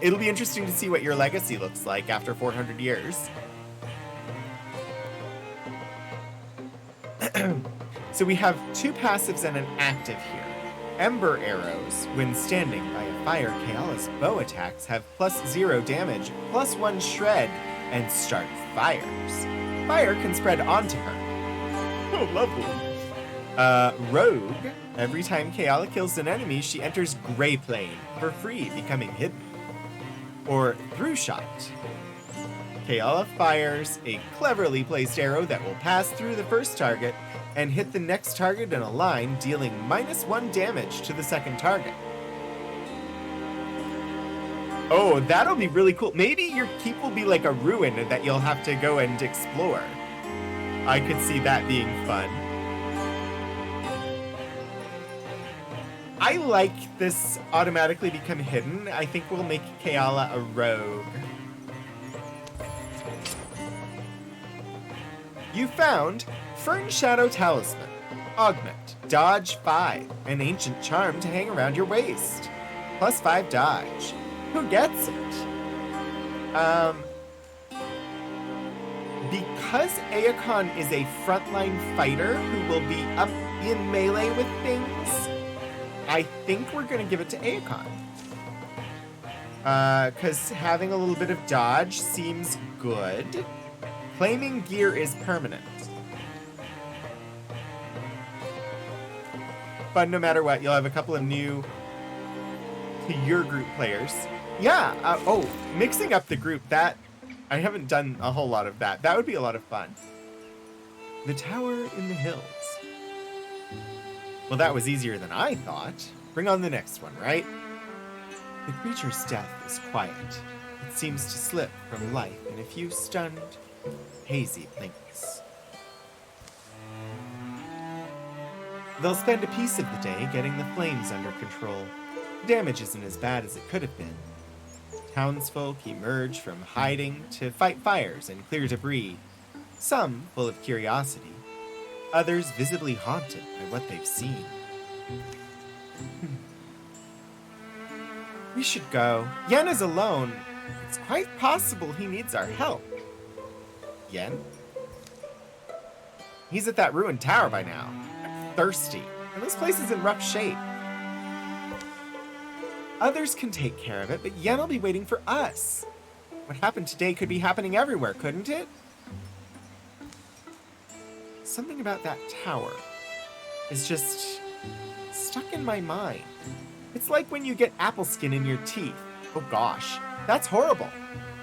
It'll be interesting to see what your legacy looks like after 400 years. So we have 2 passives and an active here. Ember arrows, when standing by a fire, Kayala's bow attacks have +0 damage, +1 shred, and start fires. Fire can spread onto her. Oh, lovely. Rogue, every time Kayala kills an enemy, she enters Grey Plane for free, becoming hidden. Or Through Shot. Kayala fires a cleverly placed arrow that will pass through the first target and hit the next target in a line, dealing -1 damage to the second target. Oh, that'll be really cool. Maybe your keep will be like a ruin that you'll have to go and explore. I could see that being fun. I like this automatically become hidden. I think we'll make Kayala a rogue. You found Fern Shadow Talisman. Augment. Dodge 5. An ancient charm to hang around your waist. +5 dodge. Who gets it? Because Aegon is a frontline fighter who will be up in melee with things, I think we're going to give it to Aegon. Because having a little bit of dodge seems good. Claiming gear is permanent. fun no matter what. You'll have a couple of new to your group players. Yeah. Oh, mixing up the group. That I haven't done a whole lot of that. That would be a lot of fun. The tower in the hills. Well, that was easier than I thought. Bring on the next one, right? The creature's death is quiet. It seems to slip from life in a few stunned, hazy blinks. They'll spend a piece of the day getting the flames under control. Damage isn't as bad as it could have been. Townsfolk emerge from hiding to fight fires and clear debris, some full of curiosity, others visibly haunted by what they've seen. We should go. Yen is alone. It's quite possible he needs our help. Yen? He's at that ruined tower by now. Thirsty. And this place is in rough shape. Others can take care of it, but Yen will be waiting for us. What happened today could be happening everywhere, couldn't it? Something about that tower is just stuck in my mind. It's like when you get apple skin in your teeth. Oh gosh, that's horrible.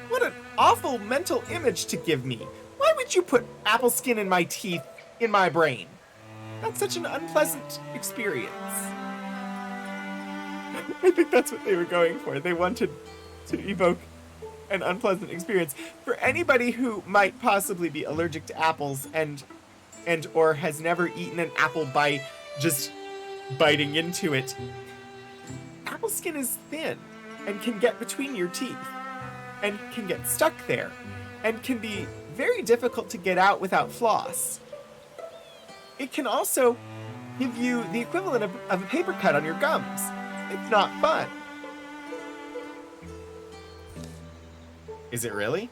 What an awful mental image to give me. Why would you put apple skin in my teeth, in my brain? That's such an unpleasant experience. I think that's what they were going for. They wanted to evoke an unpleasant experience. For anybody who might possibly be allergic to apples and or has never eaten an apple by just biting into it, apple skin is thin and can get between your teeth and can get stuck there and can be very difficult to get out without floss. It can also give you the equivalent of a paper cut on your gums. It's not fun. Is it really?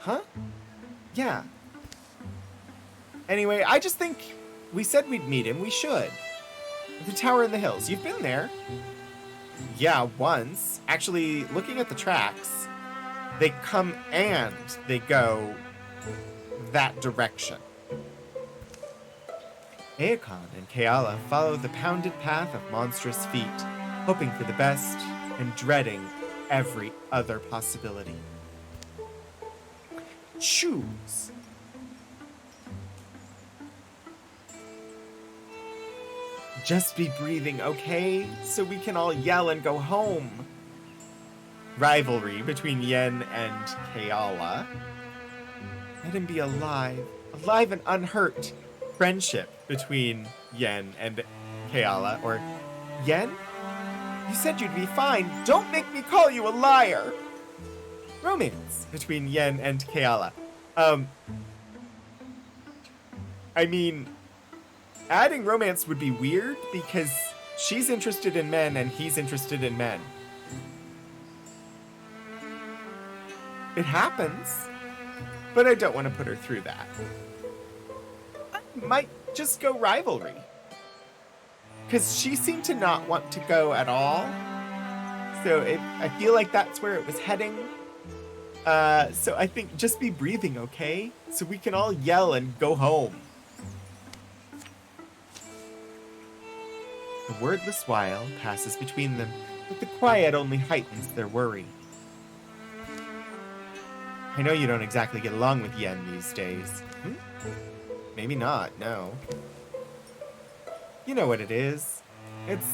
Huh? Yeah. Anyway, I just think we said we'd meet him. We should. The tower in the hills. You've been there. Yeah, once. Actually, looking at the tracks, they come and they go that direction. Aegon and Keala follow the pounded path of monstrous feet, hoping for the best and dreading every other possibility. Choose. Just be breathing, okay? So we can all yell and go home. Rivalry between Yen and Keala. Let him be alive. Alive and unhurt. Friendship between Yen and Keala. Or, Yen? You said you'd be fine. Don't make me call you a liar. Romance between Yen and Keala. I mean, adding romance would be weird because she's interested in men and he's interested in men. It happens, but I don't want to put her through that. I might just go rivalry. Because she seemed to not want to go at all. So I feel like that's where it was heading. So I think just be breathing, okay? So we can all yell and go home. The wordless while passes between them, but the quiet only heightens their worry. I know you don't exactly get along with Yen these days. Maybe not, no. You know what it is. It's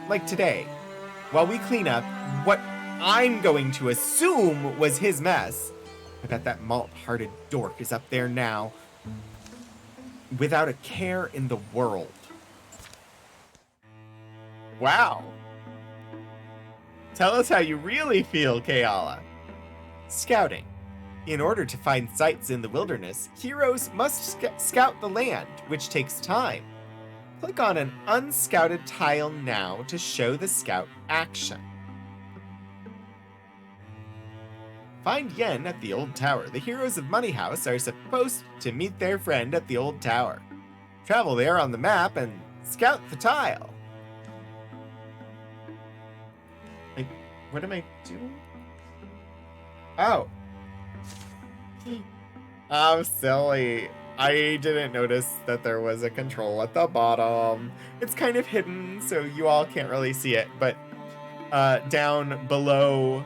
like today. While we clean up what I'm going to assume was his mess, I bet that malt-hearted dork is up there now without a care in the world. Wow. Tell us how you really feel, Keala. Scouting. In order to find sights in the wilderness, heroes must scout the land, which takes time. Click on an unscouted tile now to show the scout action. Find Yen at the old tower. The heroes of Money House are supposed to meet their friend at the old tower. Travel there on the map and scout the tile. What am I doing? Oh. I'm silly. I didn't notice that there was a control at the bottom. It's kind of hidden, so you all can't really see it, but down below,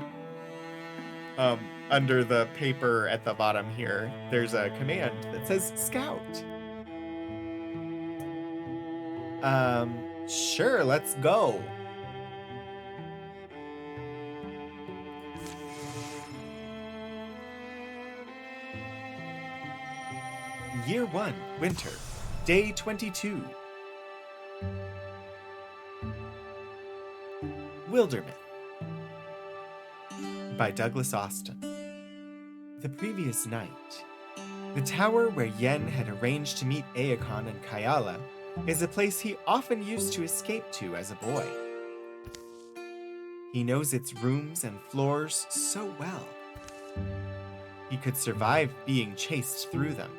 under the paper at the bottom here, there's a command that says Scout. Sure, let's go. Year 1, Winter, Day 22. Wildermyth by Douglas Austin. The previous night, the tower where Yen had arranged to meet Aegon and Kayala is a place he often used to escape to as a boy. He knows its rooms and floors so well. He could survive being chased through them.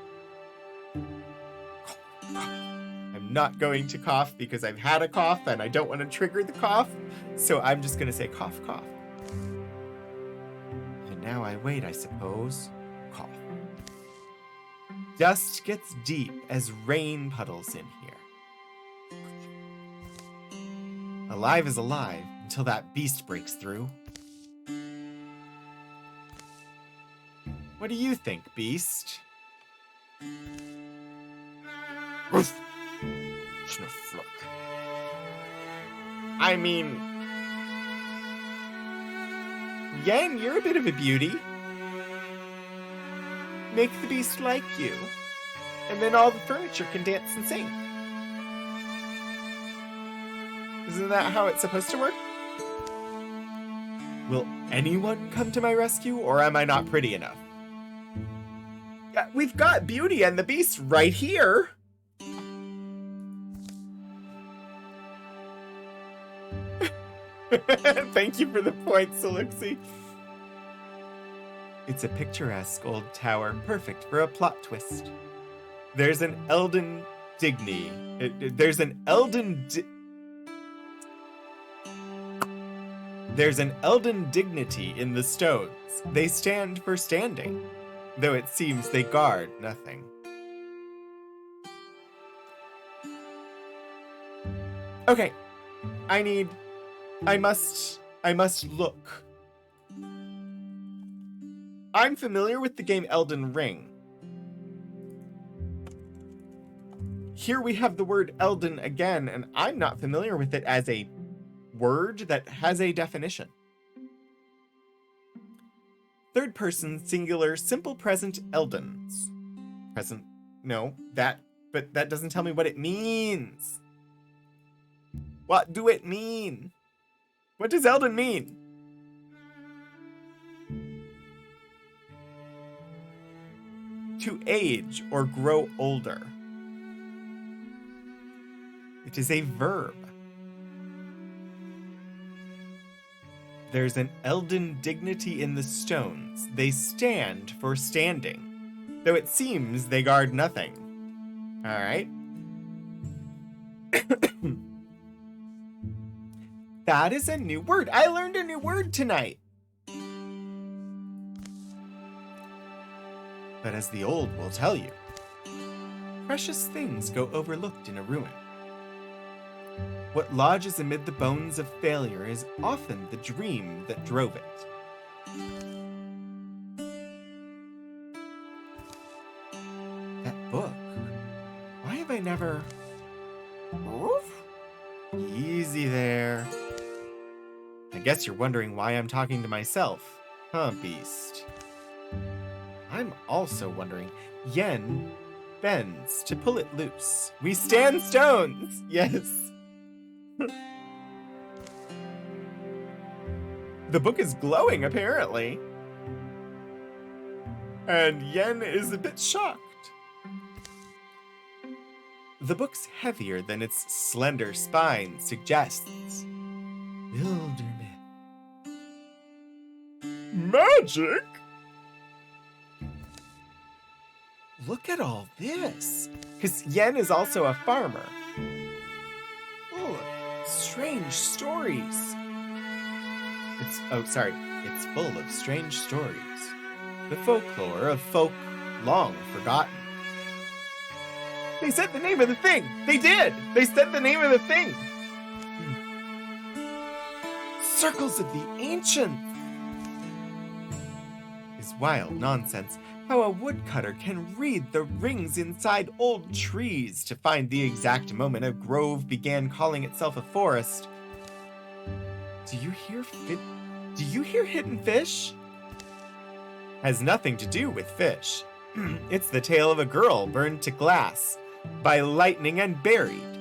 I'm not going to cough because I've had a cough and I don't want to trigger the cough, so I'm just going to say cough, cough. And now I wait, I suppose. Cough. Dust gets deep as rain puddles in here. Alive is alive until that beast breaks through. What do you think, beast? I mean, Yen, you're a bit of a beauty. Make the beast like you, and then all the furniture can dance and sing. Isn't that how it's supposed to work? Will anyone come to my rescue, or am I not pretty enough? Yeah, we've got Beauty and the Beast right here. Thank you for the points, Elixir. It's a picturesque old tower, perfect for a plot twist. There's an Elden dignity. There's an Elden dignity in the stones. They stand for standing, though it seems they guard nothing. Okay, I must look. I'm familiar with the game Elden Ring. Here we have the word Elden again, and I'm not familiar with it as a word that has a definition. Third person, singular, simple present Eldens. Present, no, but that doesn't tell me what it means. What do it mean? What does Elden mean? To age or grow older. It is a verb. There's an Elden dignity in the stones. They stand for standing, though it seems they guard nothing. All right. That is a new word. I learned a new word tonight. But as the old will tell you, precious things go overlooked in a ruin. What lodges amid the bones of failure is often the dream that drove it. That book. Why have I never... Easy there. I guess you're wondering why I'm talking to myself, huh, beast? I'm also wondering. Yen bends to pull it loose. We stand stones! Yes. The book is glowing, apparently. And Yen is a bit shocked. The book's heavier than its slender spine suggests. Wildermyth. Magic? Look at all this. Because Yen is also a farmer. Full of strange stories. It's full of strange stories. The folklore of folk long forgotten. They said the name of the thing! They did! They said the name of the thing! Circles of the Ancients! Is wild nonsense. How a woodcutter can read the rings inside old trees to find the exact moment a grove began calling itself a forest. Do you hear hidden fish? Has nothing to do with fish. It's the tale of a girl burned to glass by lightning and buried.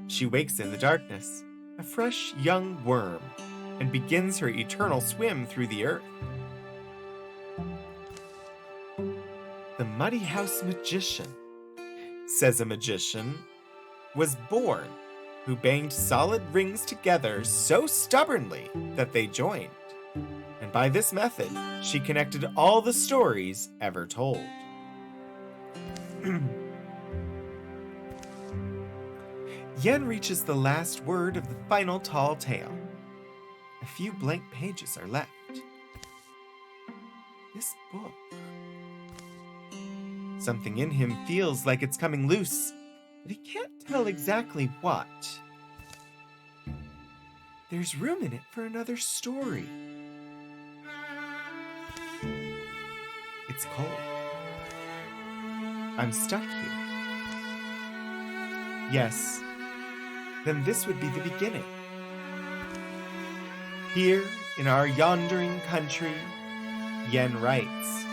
She wakes in the darkness, a fresh young worm, and begins her eternal swim through the earth. The Muddy House Magician, says a magician, was born who banged solid rings together so stubbornly that they joined. And by this method, she connected all the stories ever told. Yen reaches the last word of the final tall tale. A few blank pages are left. This book. Something in him feels like it's coming loose, but he can't tell exactly what. There's room in it for another story. It's cold. I'm stuck here. Yes, then this would be the beginning. Here, in our yondering country, Yen writes,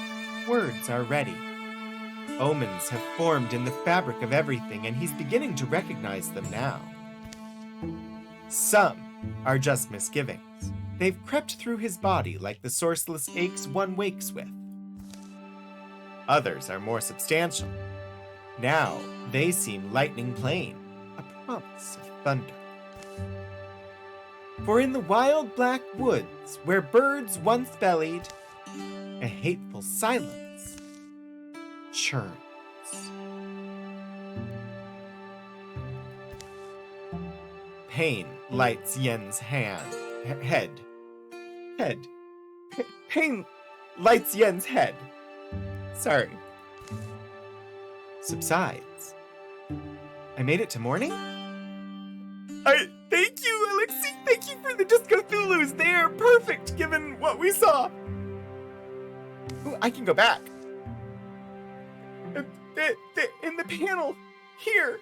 words are ready. Omens have formed in the fabric of everything, and he's beginning to recognize them now. Some are just misgivings. They've crept through his body like the sourceless aches one wakes with. Others are more substantial. Now they seem lightning plain, a promise of thunder. For in the wild black woods, where birds once bellied, a hateful silence churns. Pain lights Yen's head. Pain lights Yen's head. Sorry. Subsides. I made it to morning? Thank you, Alexi. Thank you for the Disco Thulus. They are perfect given what we saw. Ooh, I can go back. In the panel here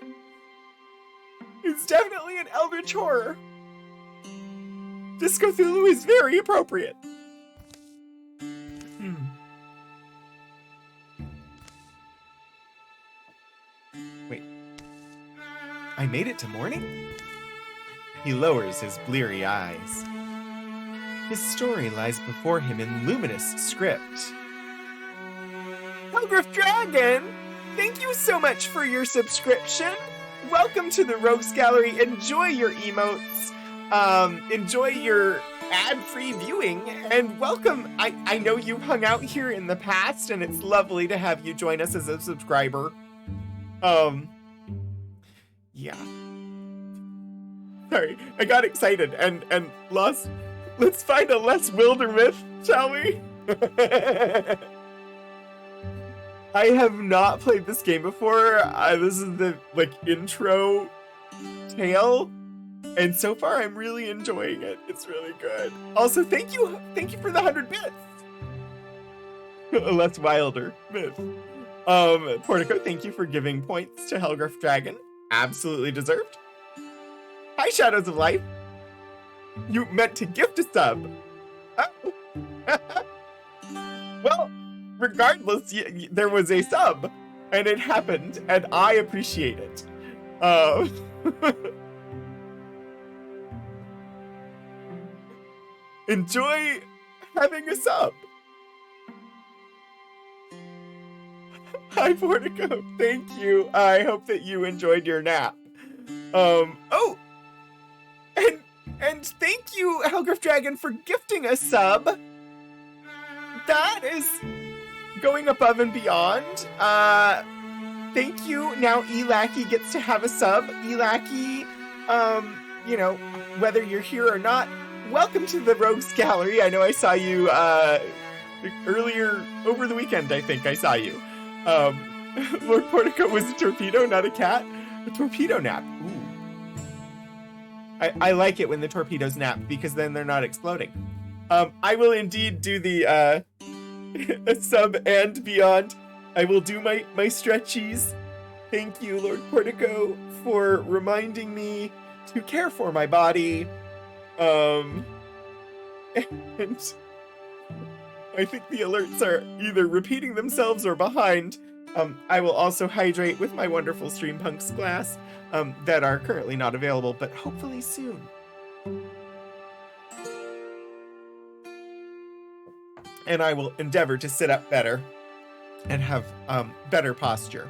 is definitely an eldritch horror. Disco Thulu is very appropriate. Wait. I made it to morning? He lowers his bleary eyes. His story lies before him in luminous script. Hellgriff Dragon, thank you so much for your subscription. Welcome to the Rogues Gallery. Enjoy your emotes. Enjoy your ad-free viewing, and welcome. I know you've hung out here in the past, and it's lovely to have you join us as a subscriber. Yeah. Sorry, I got excited and lost. Let's find a less Wildermyth, shall we? I have not played this game before. This is the intro tale, and so far I'm really enjoying it. It's really good. Also, thank you for the 100 bits. A less wilder myth. Portico, thank you for giving points to Hellgriff Dragon. Absolutely deserved. Hi, Shadows of Life. You meant to gift a sub. Oh. Well, regardless, there was a sub, and it happened, and I appreciate it. Enjoy having a sub. Hi, Portico. Thank you. I hope that you enjoyed your nap. Oh, and thank you, Hellgriff Dragon, for gifting a sub. That is going above and beyond. Thank you. Now Elaki gets to have a sub. Elaki, whether you're here or not, welcome to the Rogues Gallery. I know I saw you earlier over the weekend. I think I saw you. Lord Portico was a torpedo, not a cat. A torpedo nap. Ooh. I like it when the torpedoes nap because then they're not exploding. I will indeed do the sub and beyond. I will do my stretchies. Thank you, Lord Portico, for reminding me to care for my body. And I think the alerts are either repeating themselves or behind. I will also hydrate with my wonderful Stream Punks glass that are currently not available, but hopefully soon. And I will endeavor to sit up better and have better posture.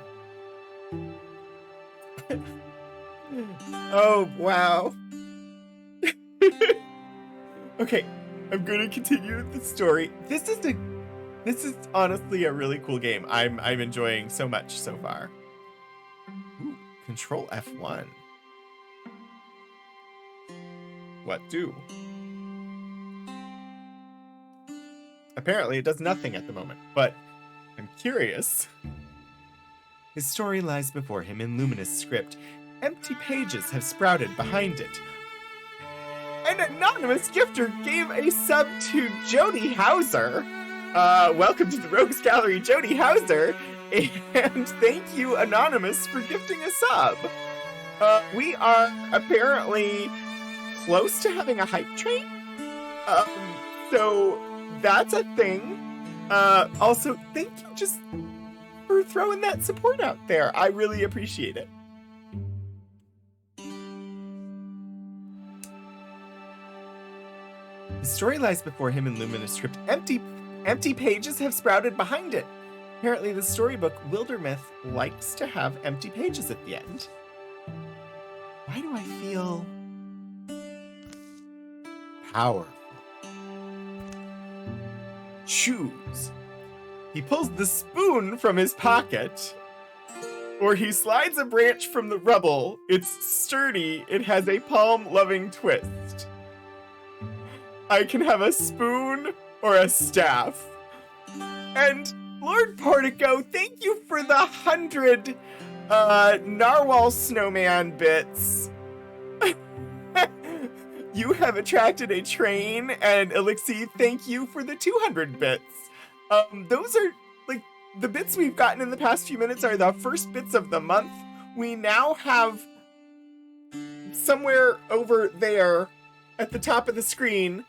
Oh, wow. Okay, I'm going to continue with the story. This is honestly a really cool game. I'm enjoying so much so far. Ooh, Control F1. What do? Apparently it does nothing at the moment, but I'm curious. His story lies before him in luminous script. Empty pages have sprouted behind it. An anonymous gifter gave a sub to Jody Hauser. Welcome to the Rogues Gallery, Jody Hauser. And thank you, Anonymous, for gifting a sub. We are apparently close to having a hype train. So that's a thing. Also, thank you just for throwing that support out there. I really appreciate it. The story lies before him in luminous script. Empty pages have sprouted behind it. Apparently the storybook Wildermyth likes to have empty pages at the end. Why do I feel powerful? Choose. He pulls the spoon from his pocket, or he slides a branch from the rubble. It's sturdy. It has a palm-loving twist. I can have a spoon or a staff. And Lord Portico, thank you for the 100 narwhal snowman bits. You have attracted a train, and Elixir, thank you for the 200 bits. Those are, like, the bits we've gotten in the past few minutes are the first bits of the month. We now have somewhere over there at the top of the screen,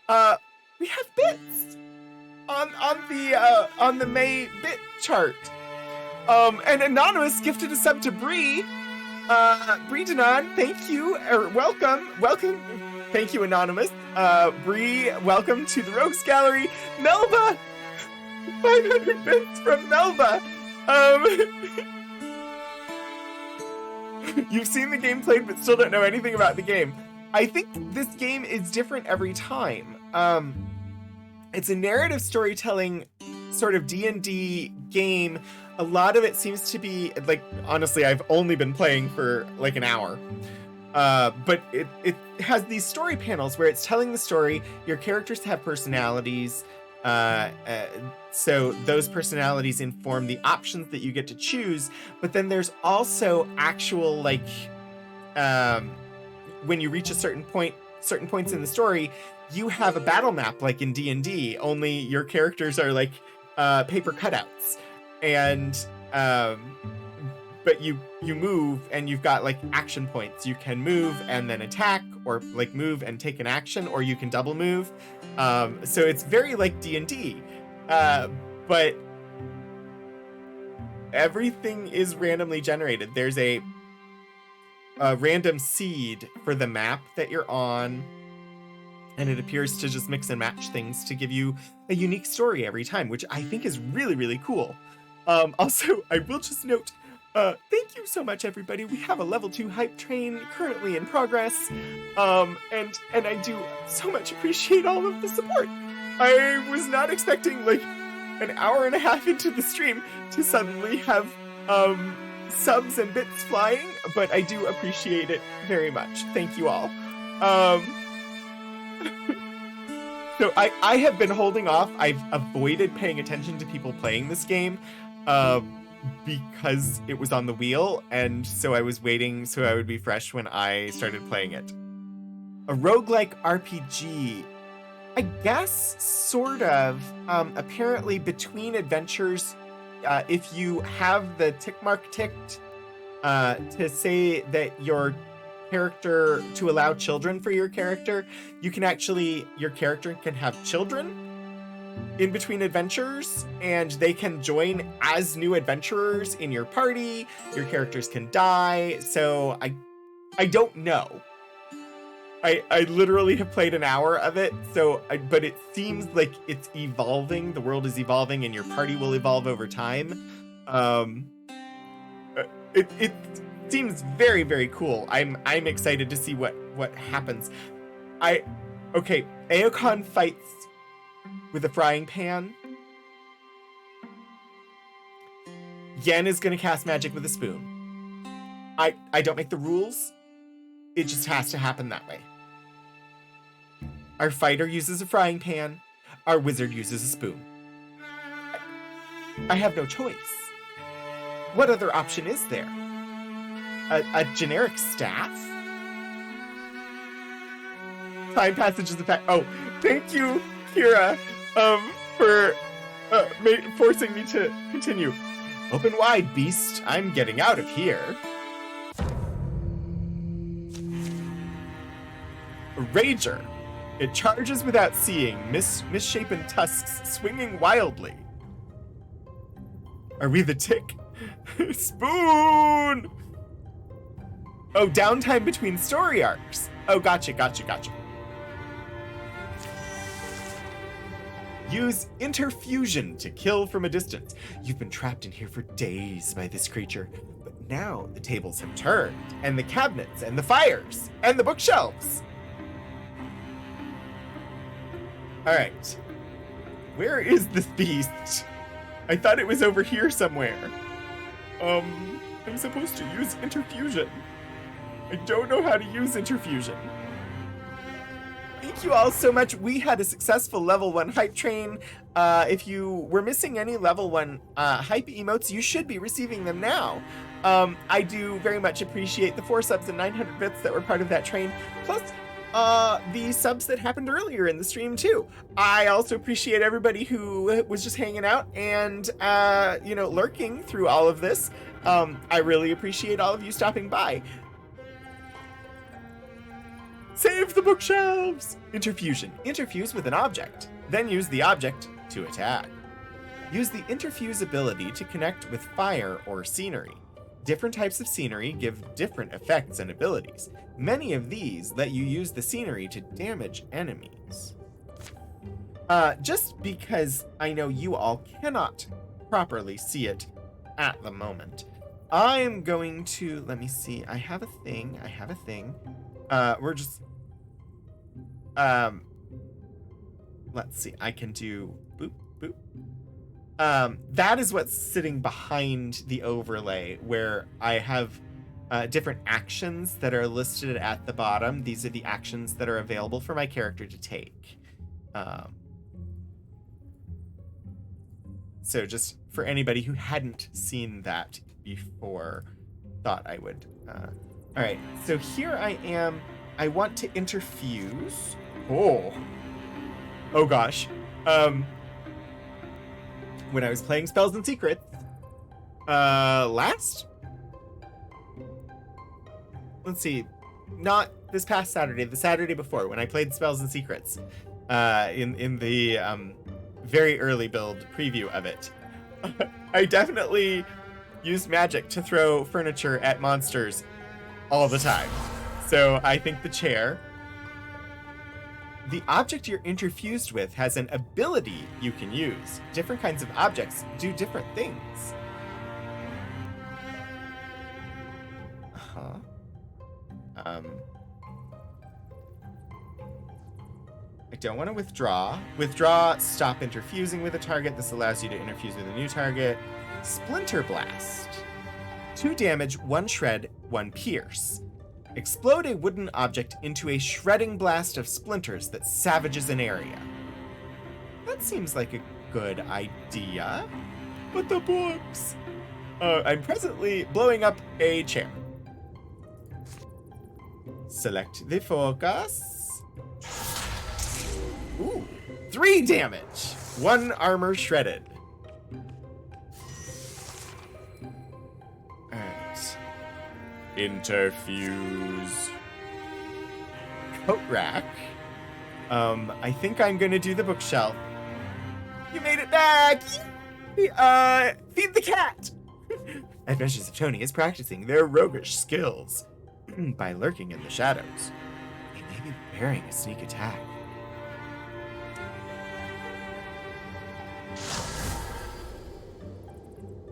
we have bits on the May bit chart. And Anonymous gifted a sub to Bree. Bree Danon, thank you, or welcome. Thank you, Anonymous. Bree, welcome to the Rogues Gallery. Melba, 500 bits from Melba. You've seen the game played, but still don't know anything about the game. I think this game is different every time. It's a narrative storytelling sort of D&D game. A lot of it seems to be, like, honestly, I've only been playing for like an hour. But it has these story panels where it's telling the story. Your characters have personalities. So those personalities inform the options that you get to choose. But then there's also actual, like, when you reach a certain points in the story, you have a battle map like in D&D, only your characters are like paper cutouts. And but you move and you've got like action points. You can move and then attack, or like move and take an action, or you can double move. So it's very like D&D. But everything is randomly generated. There's a random seed for the map that you're on, and it appears to just mix and match things to give you a unique story every time, which I think is really, really cool. Also, I will just note, thank you so much, everybody. We have a level 2 hype train currently in progress, and I do so much appreciate all of the support. I was not expecting, like, an hour and a half into the stream to suddenly have subs and bits flying, but I do appreciate it very much. Thank you all. So I have been holding off. I've avoided paying attention to people playing this game because it was on the wheel, and so I was waiting so I would be fresh when I started playing it. A roguelike RPG. I guess, sort of. Apparently, between adventures, if you have the tick mark ticked to say that your character, to allow children for your character, your character can have children in between adventures, and they can join as new adventurers in your party. Your characters can die. So I don't know. I literally have played an hour of it, but it seems like it's evolving. The world is evolving, and your party will evolve over time. It seems very, very cool. I'm excited to see what happens. Aokon fights with a frying pan. Yen is gonna cast magic with a spoon. I don't make the rules. It just has to happen that way. Our fighter uses a frying pan. Our wizard uses a spoon. I have no choice. What other option is there? A generic staff? Time passage is the fact. Oh, thank you, Kira, for forcing me to continue. Open wide, beast. I'm getting out of here. A rager. It charges without seeing, misshapen tusks swinging wildly. Are we the tick? Spoon! Oh, downtime between story arcs. Oh, gotcha. Use interfusion to kill from a distance. You've been trapped in here for days by this creature, but now the tables have turned, and the cabinets, and the fires, and the bookshelves. All right. Where is this beast? I thought it was over here somewhere. I'm supposed to use interfusion. I don't know how to use interfusion. Thank you all so much. We had a successful level 1 hype train. If you were missing any level 1 hype emotes, you should be receiving them now. I do very much appreciate the 4 subs and 900 bits that were part of that train. Plus, the subs that happened earlier in the stream too. I also appreciate everybody who was just hanging out and, lurking through all of this. I really appreciate all of you stopping by. Save the bookshelves! Interfusion. Interfuse with an object. Then use the object to attack. Use the interfuse ability to connect with fire or scenery. Different types of scenery give different effects and abilities. Many of these let you use the scenery to damage enemies. Just because I know you all cannot properly see it at the moment, I'm going to, let me see, I have a thing. We're just, let's see, I can do boop, boop. That is what's sitting behind the overlay, where I have different actions that are listed at the bottom. These are the actions that are available for my character to take. So just for anybody who hadn't seen that before, thought I would. All right, so here I am. I want to interfuse. Oh gosh. When I was playing Spells and Secrets, let's see, not this past Saturday, the Saturday before, when I played Spells and Secrets, in the very early build preview of it, I definitely used magic to throw furniture at monsters all the time. So I think the chair. The object you're interfused with has an ability you can use. Different kinds of objects do different things. I don't want to withdraw. Withdraw, stop interfusing with a target. This allows you to interfuse with a new target. Splinter Blast. 2 damage, 1 shred, 1 pierce. Explode a wooden object into a shredding blast of splinters that savages an area. That seems like a good idea. But the books. I'm presently blowing up a chair. Select the focus. Ooh, 3 damage. 1 armor shredded. Alright. Interfuse. Coat rack. I think I'm gonna do the bookshelf. You made it back! Feed the cat! Adventures of Tony is practicing their roguish skills by lurking in the shadows. They may be preparing a sneak attack.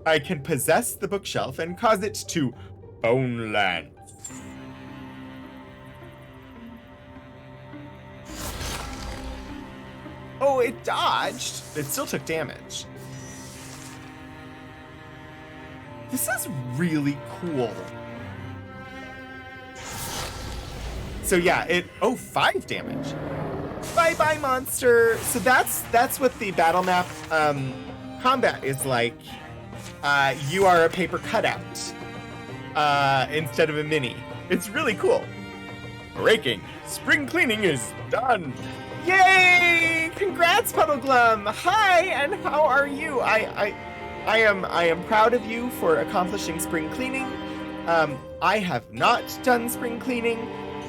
I can possess the bookshelf and cause it to bone land. Oh, it dodged. It still took damage. This is really cool. So yeah, 5 damage. Bye-bye, monster. So that's what the battle map combat is like. You are a paper cutout instead of a mini. It's really cool. Breaking. Spring cleaning is done. Yay! Congrats, Puddleglum. Hi, and how are you? I am proud of you for accomplishing spring cleaning. I have not done spring cleaning.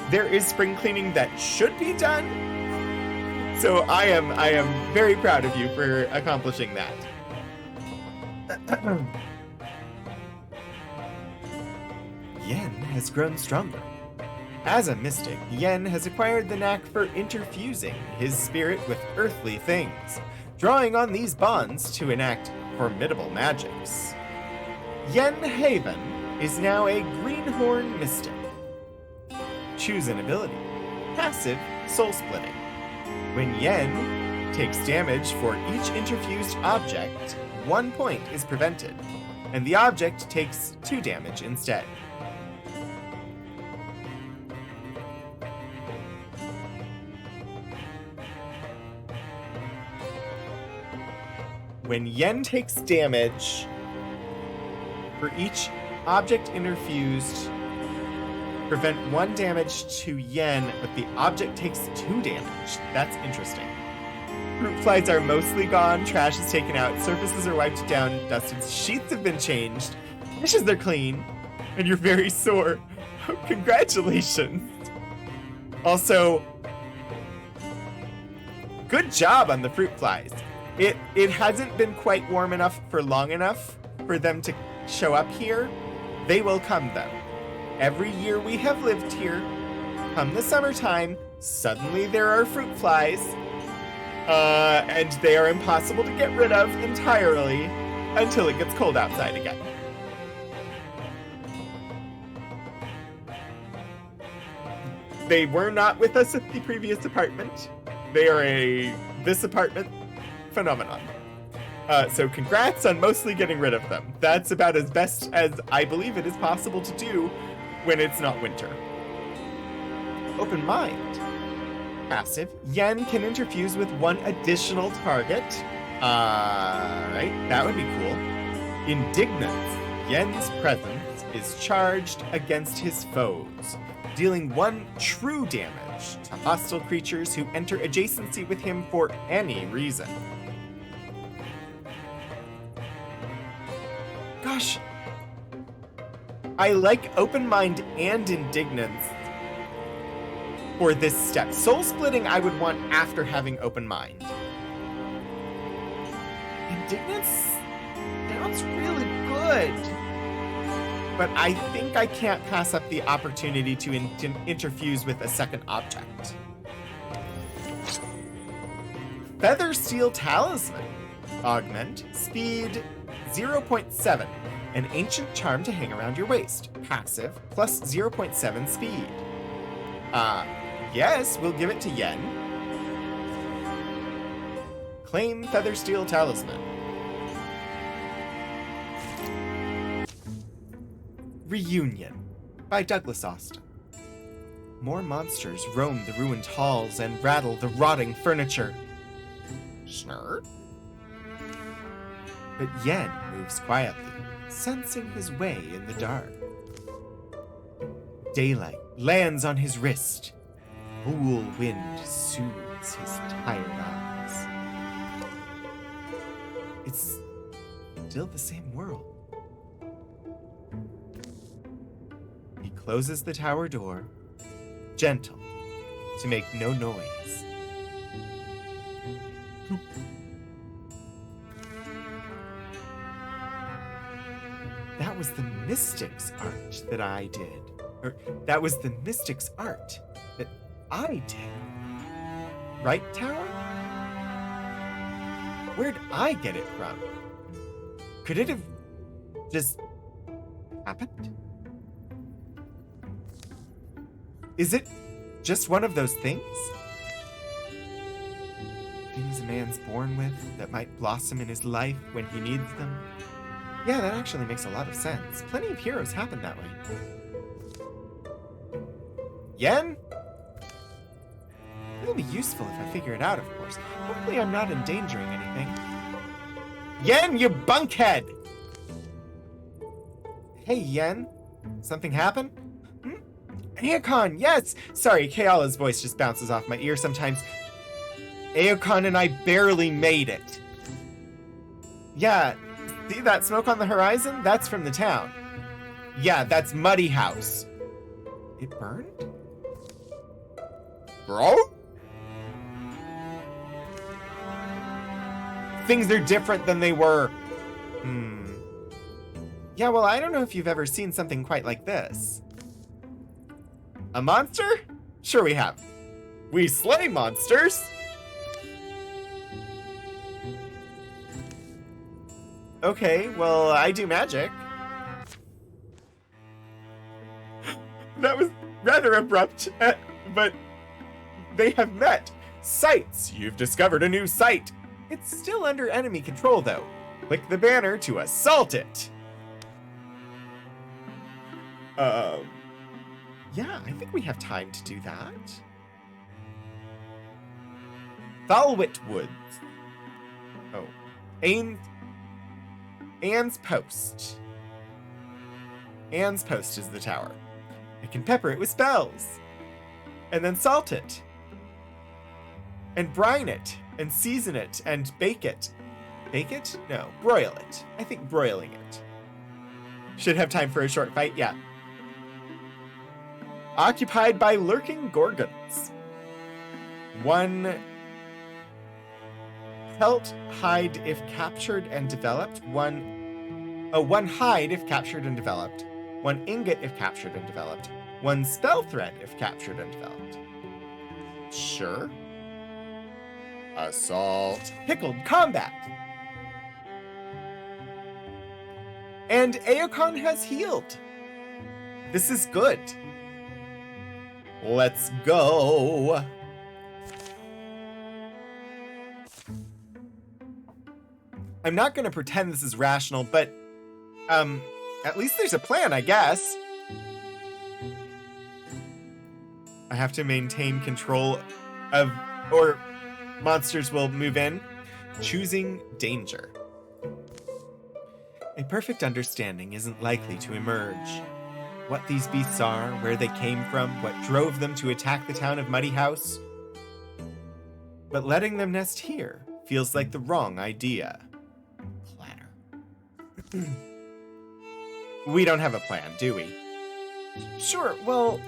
There is spring cleaning that should be done. So I am very proud of you for accomplishing that. Yen has grown stronger. As a mystic, Yen has acquired the knack for interfusing his spirit with earthly things, drawing on these bonds to enact formidable magics. Yen Haven is now a greenhorn mystic. Choose an ability. Passive, soul splitting. When Yen takes damage for each interfused object, 1 point is prevented, and the object takes 2 damage instead. When Yen takes damage, for each object interfused, prevent 1 damage to Yen, but the object takes 2 damage. That's interesting. Fruit flies are mostly gone, trash is taken out, surfaces are wiped down, dusted, sheets have been changed, dishes are clean, and you're very sore. Congratulations. Also, good job on the fruit flies. It hasn't been quite warm enough for long enough for them to show up here. They will come though. Every year we have lived here, come the summertime, suddenly there are fruit flies, and they are impossible to get rid of entirely until it gets cold outside again. They were not with us at the previous apartment. They are this apartment phenomenon. So congrats on mostly getting rid of them. That's about as best as I believe it is possible to do when it's not winter. Open mind. Passive. Yen can interfuse with 1 additional target. Right, that would be cool. Indignance. Yen's presence is charged against his foes, dealing 1 true damage to hostile creatures who enter adjacency with him for any reason. Gosh, I like Open Mind and Indignance for this step. Soul Splitting I would want after having Open Mind. Indignance sounds really good, but I think I can't pass up the opportunity to interfuse with a second object. Feather Steel Talisman. Augment. Speed 0.7. An ancient charm to hang around your waist. Passive, plus 0.7 speed. Yes, we'll give it to Yen. Claim Feather Steel Talisman. Reunion by Douglas Austin. More monsters roam the ruined halls and rattle the rotting furniture. Snurr? But Yen moves quietly, sensing his way in the dark. Daylight lands on his wrist. Cool wind soothes his tired eyes. It's still the same world. He closes the tower door, gentle, to make no noise. That was the mystic's art that I did. Or, that was the mystic's art that I did. Right, Tower? Where'd I get it from? Could it have just happened? Is it just one of those things? Things a man's born with that might blossom in his life when he needs them? Yeah, that actually makes a lot of sense. Plenty of heroes happen that way. Yen? It'll be useful if I figure it out, of course. Hopefully I'm not endangering anything. Yen, you bunkhead! Hey, Yen. Something happen? Aokon, yes! Sorry, Keala's voice just bounces off my ear sometimes. Aokon and I barely made it. Yeah, see that smoke on the horizon? That's from the town. Yeah, that's Muddy House. It burned? Bro? Things are different than they were. Yeah, well, I don't know if you've ever seen something quite like this. A monster? Sure we have. We slay monsters! Okay, well, I do magic. That was rather abrupt, but they have met. Sights! You've discovered a new site. It's still under enemy control, though. Click the banner to assault it. Yeah, I think we have time to do that. Thalwit Woods. Oh. Anne's Post. Anne's Post is the tower. I can pepper it with spells. And then salt it. And brine it. And season it. And bake it. Bake it? No, broil it. I think broiling it. Should have time for a short fight, yeah. Occupied by lurking gorgons. One pelt hide if captured and developed. One hide if captured and developed. One ingot if captured and developed. One spell thread if captured and developed. Sure. Assault. Pickled combat. And Aokon has healed. This is good. Let's go. I'm not going to pretend this is rational, but at least there's a plan, I guess. I have to maintain control of, or monsters will move in. Choosing danger. A perfect understanding isn't likely to emerge. What these beasts are, where they came from, what drove them to attack the town of Muddy House. But letting them nest here feels like the wrong idea. Planner. We don't have a plan, do we? Sure, well...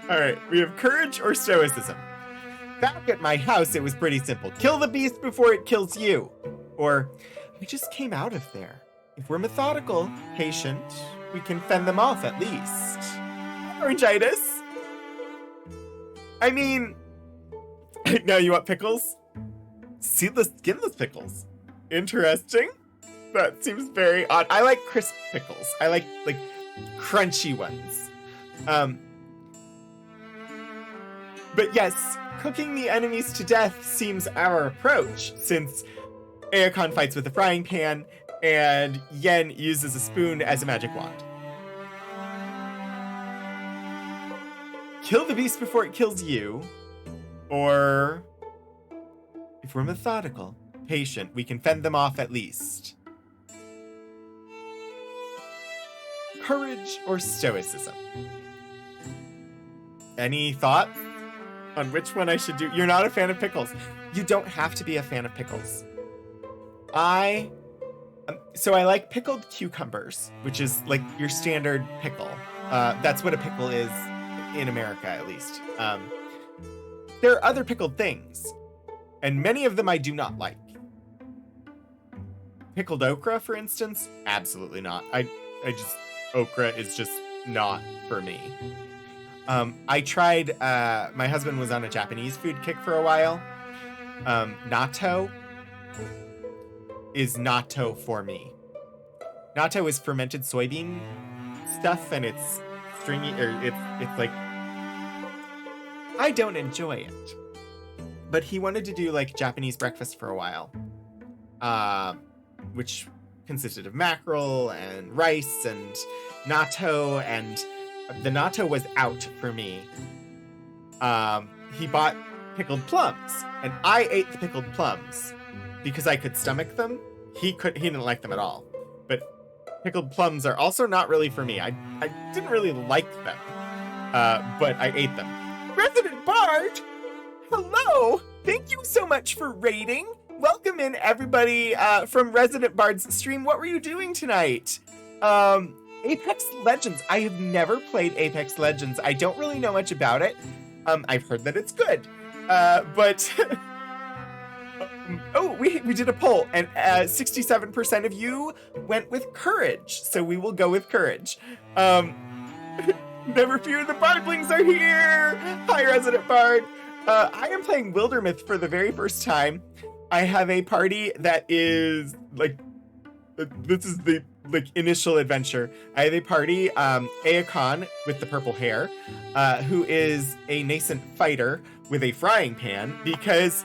Alright, we have courage or stoicism. Back at my house, it was pretty simple. Kill the beast before it kills you. Or, we just came out of there. If we're methodical, patient, we can fend them off at least. Orangitis? I mean... Now you want pickles? Seedless, skinless pickles. Interesting. That seems very odd. I like crisp pickles. I like crunchy ones. But yes, cooking the enemies to death seems our approach, since Aokon fights with a frying pan, and Yen uses a spoon as a magic wand. Kill the beast before it kills you, or if we're methodical, patient, we can fend them off at least. courage or stoicism? Any thoughts on which one I should do? You're not a fan of pickles. You don't have to be a fan of pickles. So I like pickled cucumbers, which is like your standard pickle. That's what a pickle is in America, at least. There are other pickled things, and many of them I do not like. Pickled okra, for instance, absolutely not. Okra is just not for me. I tried, my husband was on a Japanese food kick for a while. Natto is natto for me. Natto is fermented soybean stuff, and it's stringy, or it's like, I don't enjoy it. But he wanted to do like Japanese breakfast for a while, which consisted of mackerel and rice and natto, and the natto was out for me. He bought pickled plums, and I ate the pickled plums because I could stomach them. He didn't like them at all. But pickled plums are also not really for me. I didn't really like them, but I ate them. Resident Bard, hello! Thank you so much for raiding. Welcome in, everybody, from Resident Bard's stream. What were you doing tonight? Apex Legends. I have never played Apex Legends. I don't really know much about it. I've heard that it's good. But... oh, we did a poll, and 67% of you went with courage. So we will go with courage. Never fear, the Bardlings are here! Hi, Resident Bard. I am playing Wildermyth for the very first time. I have a party that is, like, this is the, like, initial adventure. I have a party, Aakon with the purple hair, who is a nascent fighter with a frying pan, because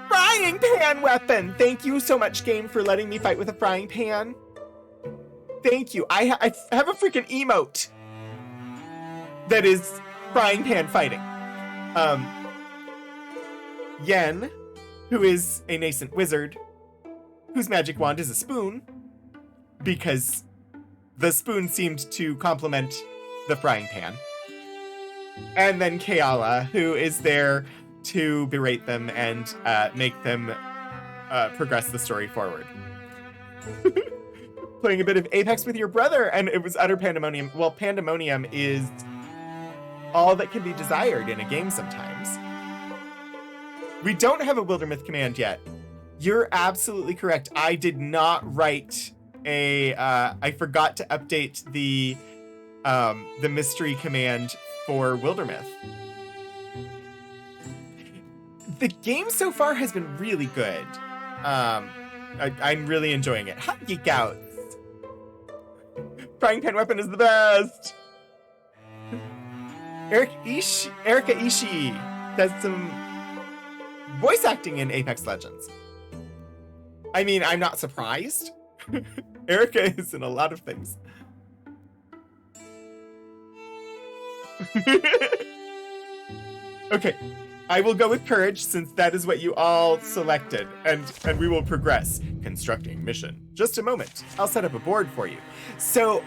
frying pan weapon! Thank you so much, game, for letting me fight with a frying pan. Thank you. I have a freaking emote that is frying pan fighting. Yen, who is a nascent wizard, whose magic wand is a spoon, because the spoon seemed to complement the frying pan. And then Keala, who is there to berate them and make them progress the story forward. Playing a bit of Apex with your brother, and it was utter pandemonium. Well, pandemonium is all that can be desired in a game sometimes. We don't have a Wildermyth command yet. You're absolutely correct. I did not write I forgot to update the mystery command for Wildermyth. The game so far has been really good. I'm really enjoying it. Hot Geek Outs. Frying pan weapon is the best. Erika Ishii does some voice acting in Apex Legends. I mean, I'm not surprised. Erika is in a lot of things. Okay, I will go with courage since that is what you all selected, and we will progress. Constructing mission. Just a moment. I'll set up a board for you. So,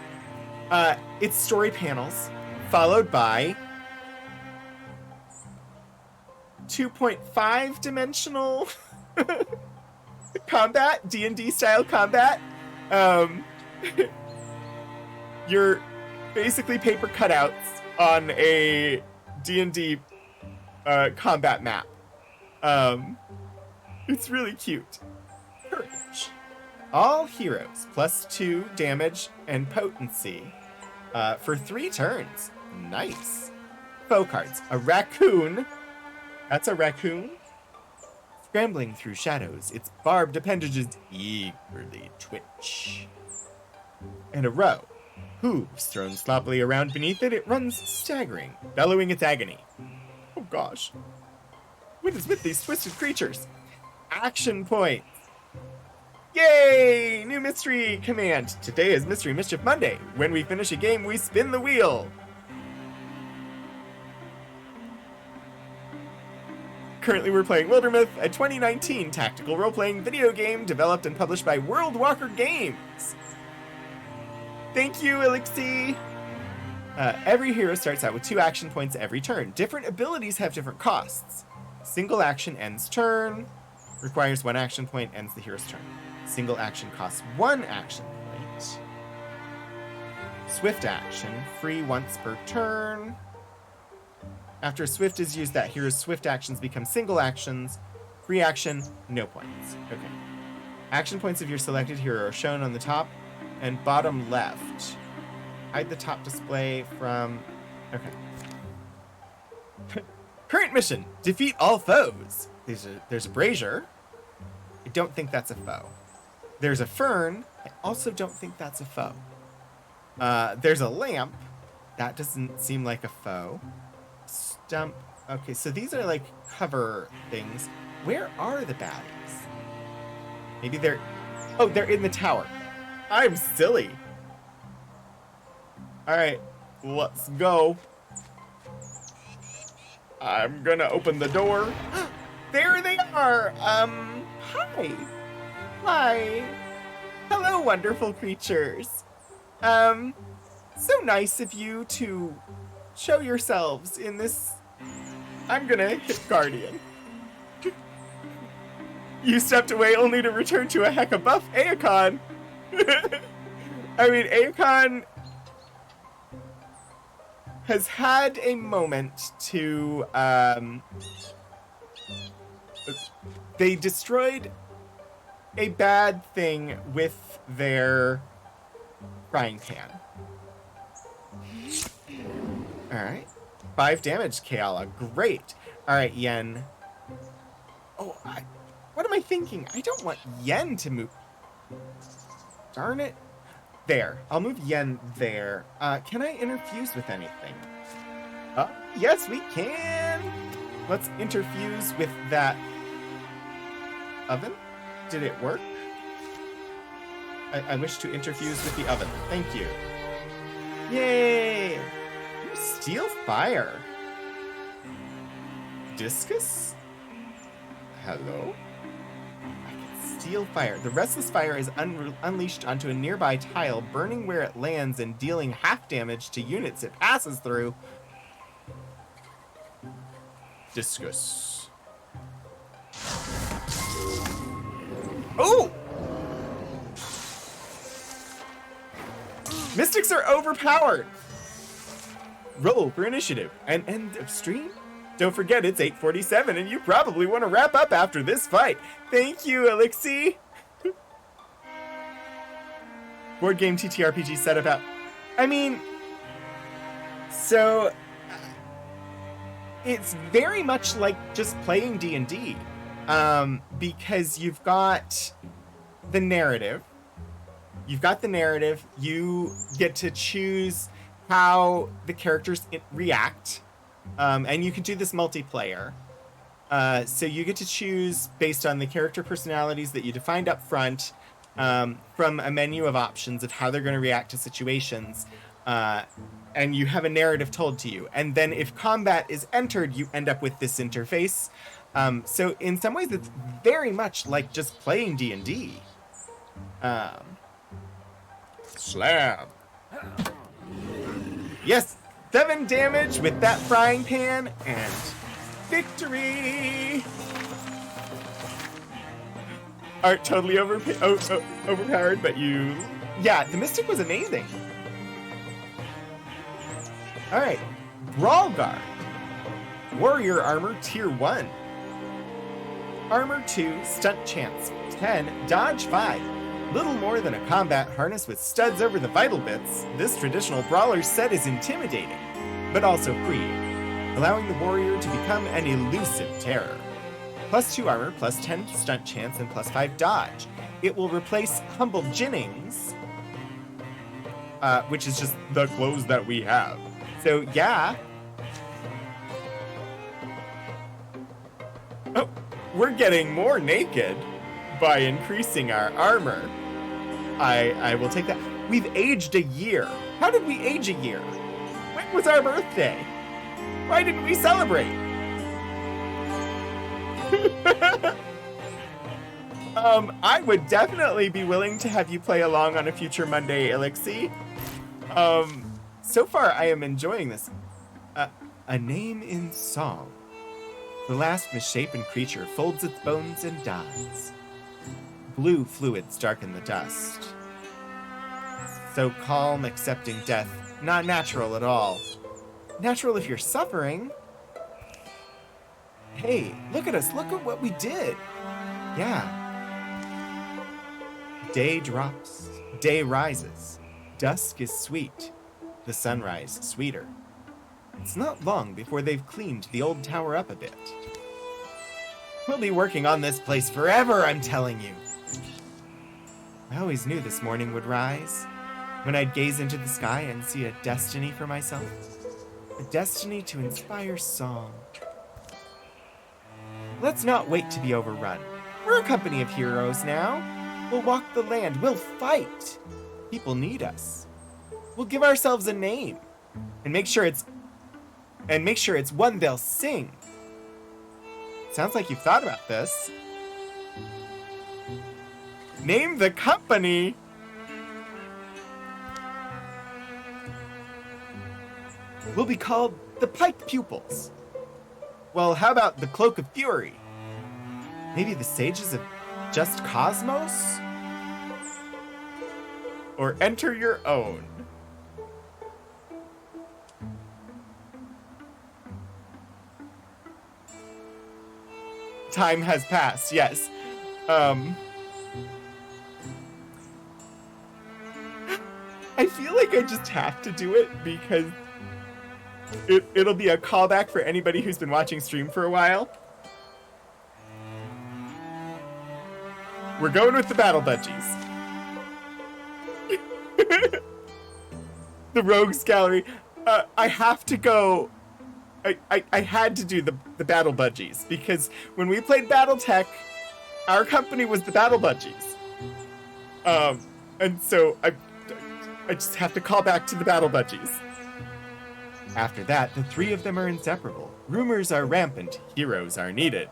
it's story panels, followed by 2.5 dimensional combat, D&D style combat. You're basically paper cutouts on a D&D combat map. It's really cute. Courage. All heroes +2 damage and potency for 3 turns. Nice. Foe cards. A raccoon. That's a raccoon. Scrambling through shadows, its barbed appendages eagerly twitch. And a roe. Hooves thrown sloppily around beneath it, it runs staggering, bellowing its agony. Oh gosh. What is with these twisted creatures? Action points. Yay! New mystery command. Today is Mystery Mischief Monday. When we finish a game, we spin the wheel. Currently, we're playing Wildermyth, a 2019 tactical role-playing video game developed and published by World Walker Games. Thank you, Elixir. Every hero starts out with 2 action points every turn. Different abilities have different costs. Single action ends turn. Requires 1 action point, ends the hero's turn. Single action costs 1 action point. Swift action, free once per turn. After Swift is used, that hero's swift actions become single actions. Free action, no points. Okay. Action points of your selected hero are shown on the top and bottom left. Hide the top display from... Okay. Current mission, defeat all foes. There's a brazier. I don't think that's a foe. There's a fern. I also don't think that's a foe. There's a lamp. That doesn't seem like a foe. Stump. Okay, so these are like cover things. Where are the baddies? Maybe they're... Oh, they're in the tower. I'm silly. Alright, let's go. I'm gonna open the door. There they are. Hi. Hi. Hello, wonderful creatures. So nice of you to show yourselves in this... I'm gonna hit Guardian. You stepped away only to return to a hecka buff Aegon. I mean, Aegon has had a moment to, they destroyed a bad thing with their frying pan. Alright. 5 damage, Keala. Great. Alright, Yen. Oh, what am I thinking? I don't want Yen to move. Darn it. There. I'll move Yen there. Can I interfuse with anything? Yes, we can. Let's interfuse with that oven. Did it work? I wish to interfuse with the oven. Thank you. Yay! Steel fire. Discus? Hello? Steel fire. The restless fire is unleashed onto a nearby tile, burning where it lands and dealing half damage to units it passes through. Discus. Oh! Mystics are overpowered! Roll for initiative. And end of stream? Don't forget it's 8:47 and you probably want to wrap up after this fight. Thank you, Elixir. Board game TTRPG setup out. I mean, so it's very much like just playing D&D, because you've got the narrative. You've got the narrative. You get to choose how the characters react. And you can do this multiplayer. So you get to choose based on the character personalities that you defined up front, from a menu of options of how they're going to react to situations. And you have a narrative told to you. And then if combat is entered, you end up with this interface. So in some ways, it's very much like just playing D&D. Slam. Yes! 7 damage with that frying pan, and victory! Aren't totally overpowered, but you... Yeah, the Mystic was amazing. Alright, Brawl Guard. Warrior Armor Tier 1. Armor 2, Stunt Chance 10, Dodge 5. Little more than a combat harness with studs over the vital bits, this traditional brawler set is intimidating, but also free, allowing the warrior to become an elusive terror. Plus 2 armor, plus 10 stunt chance, and plus 5 dodge. It will replace Humble Jennings, which is just the clothes that we have. So yeah. Oh, we're getting more naked by increasing our armor. I will take that. We've aged a year. How did we age a year? When was our birthday? Why didn't we celebrate? I would definitely be willing to have you play along on a future Monday, Elixir. So far I am enjoying this. A name in song. The last misshapen creature folds its bones and dies. Blue fluids darken the dust. So calm, accepting death. Not natural at all. Natural if you're suffering. Hey, look at us. Look at what we did. Yeah. Day drops. Day rises. Dusk is sweet. The sunrise sweeter. It's not long before they've cleaned the old tower up a bit. We'll be working on this place forever, I'm telling you. I always knew this morning would rise, when I'd gaze into the sky and see a destiny for myself. A destiny to inspire song. Let's not wait to be overrun. We're a company of heroes now. We'll walk the land. We'll fight. People need us. We'll give ourselves a name and make sure it's one they'll sing. Sounds like you've thought about this. Name the company. We'll be called the Pike Pupils. Well, how about the Cloak of Fury? Maybe the Sages of Just Cosmos? Or Enter Your Own. Time has passed, yes. I feel like I just have to do it because it'll be a callback for anybody who's been watching stream for a while. We're going with the Battle Budgies. The Rogues Gallery. I have to go. I had to do the Battle Budgies because when we played Battletech, our company was the Battle Budgies. And so I just have to call back to the Battle Budgies. After that, the three of them are inseparable. Rumors are rampant, heroes are needed.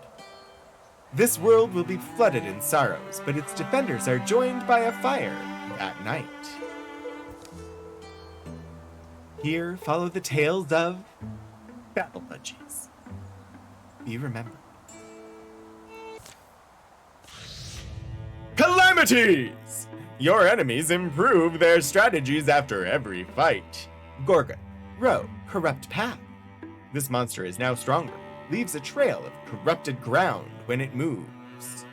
This world will be flooded in sorrows, but its defenders are joined by a fire that night. Here follow the tales of Battle Budgies. Be remembered. Calamities! Your enemies improve their strategies after every fight. Gorgon, Rogue, Corrupt Path. This monster is now stronger, leaves a trail of corrupted ground when it moves.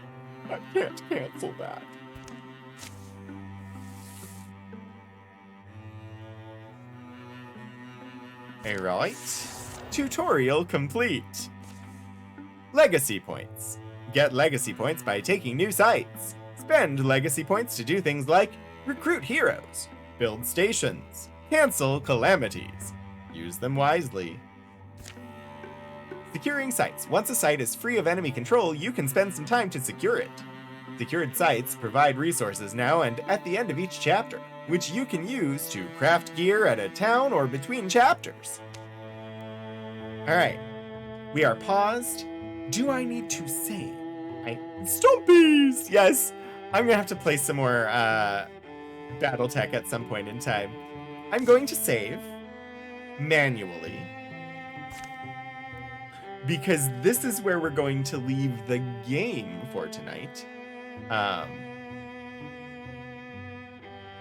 I can't cancel that. Alright. Tutorial complete. Legacy points. Get legacy points by taking new sites. Spend legacy points to do things like recruit heroes, build stations, cancel calamities. Use them wisely. Securing sites. Once a site is free of enemy control, you can spend some time to secure it. Secured sites provide resources now and at the end of each chapter, which you can use to craft gear at a town or between chapters. Alright, we are paused. Do I need to save? Stompies! Yes, I'm gonna have to play some more Battletech at some point in time. I'm going to save manually because this is where we're going to leave the game for tonight.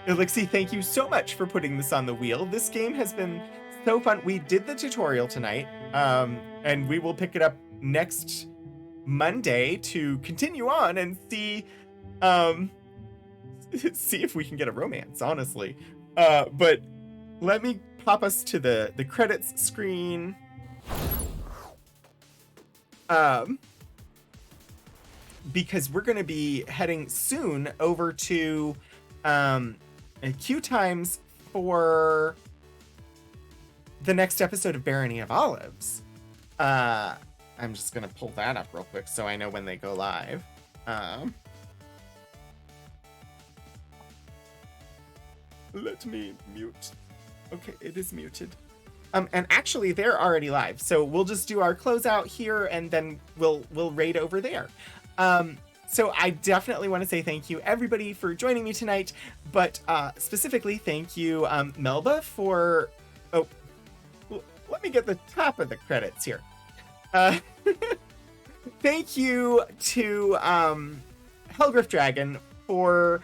Elixir, thank you so much for putting this on the wheel. This game has been so fun. We did the tutorial tonight, and we will pick it up next Monday to continue on and see if we can get a romance, honestly. But let me pop us to the credits screen. Because we're going to be heading soon over to queue times for the next episode of Barony of Olives. I'm just going to pull that up real quick so I know when they go live. Let me mute. Okay, it is muted. And actually, they're already live, so we'll just do our closeout here, and then we'll raid over there. So I definitely want to say thank you, everybody, for joining me tonight. But specifically, thank you, Melba, for... Oh, let me get the top of the credits here. Thank you to Hellgriff Dragon for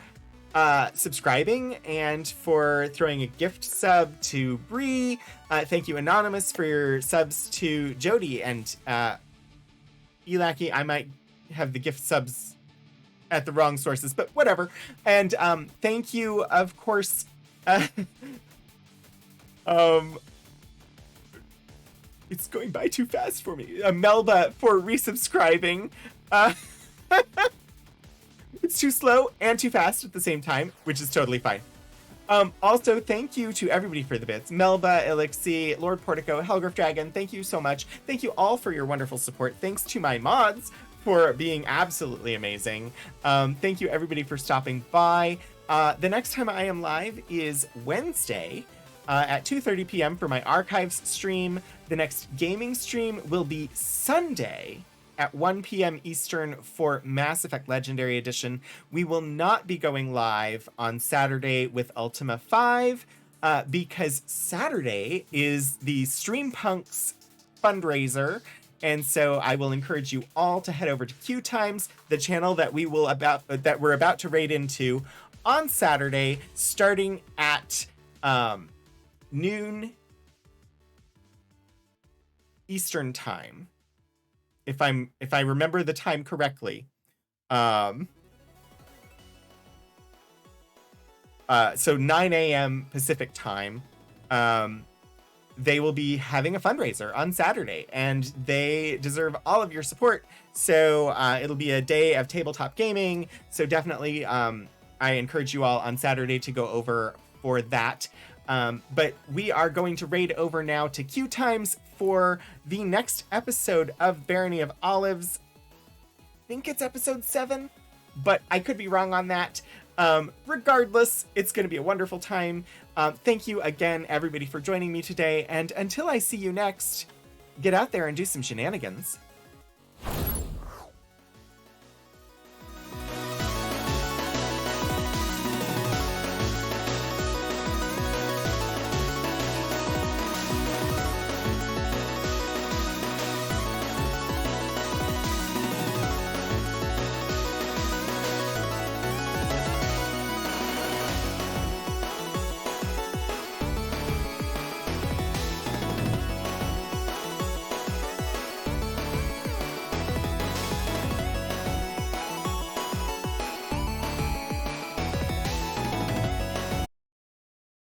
subscribing and for throwing a gift sub to Bree. Thank you, Anonymous, for your subs to Jody and Elaki. I might have the gift subs at the wrong sources, but whatever. And thank you, of course. It's going by too fast for me. Melba for resubscribing. It's too slow and too fast at the same time, which is totally fine. Also, thank you to everybody for the bits. Melba, Elixir, Lord Portico, Hellgriff Dragon, thank you so much. Thank you all for your wonderful support. Thanks to my mods for being absolutely amazing. Thank you, everybody, for stopping by. The next time I am live is Wednesday at 2:30 p.m. for my archives stream. The next gaming stream will be Sunday at 1 p.m. Eastern for Mass Effect Legendary Edition. We will not be going live on Saturday with Ultima 5 because Saturday is the Streampunks fundraiser. And so I will encourage you all to head over to Q Times, the channel that we're about to raid into on Saturday, starting at noon Eastern time. If I remember the time correctly. So 9 a.m. Pacific time. They will be having a fundraiser on Saturday, and they deserve all of your support. So it'll be a day of tabletop gaming. So definitely, I encourage you all on Saturday to go over for that. But we are going to raid over now to Q Times for the next episode of Barony of Olives. I think it's episode 7, but I could be wrong on that. Regardless, it's going to be a wonderful time. Thank you again, everybody, for joining me today. And until I see you next, get out there and do some shenanigans.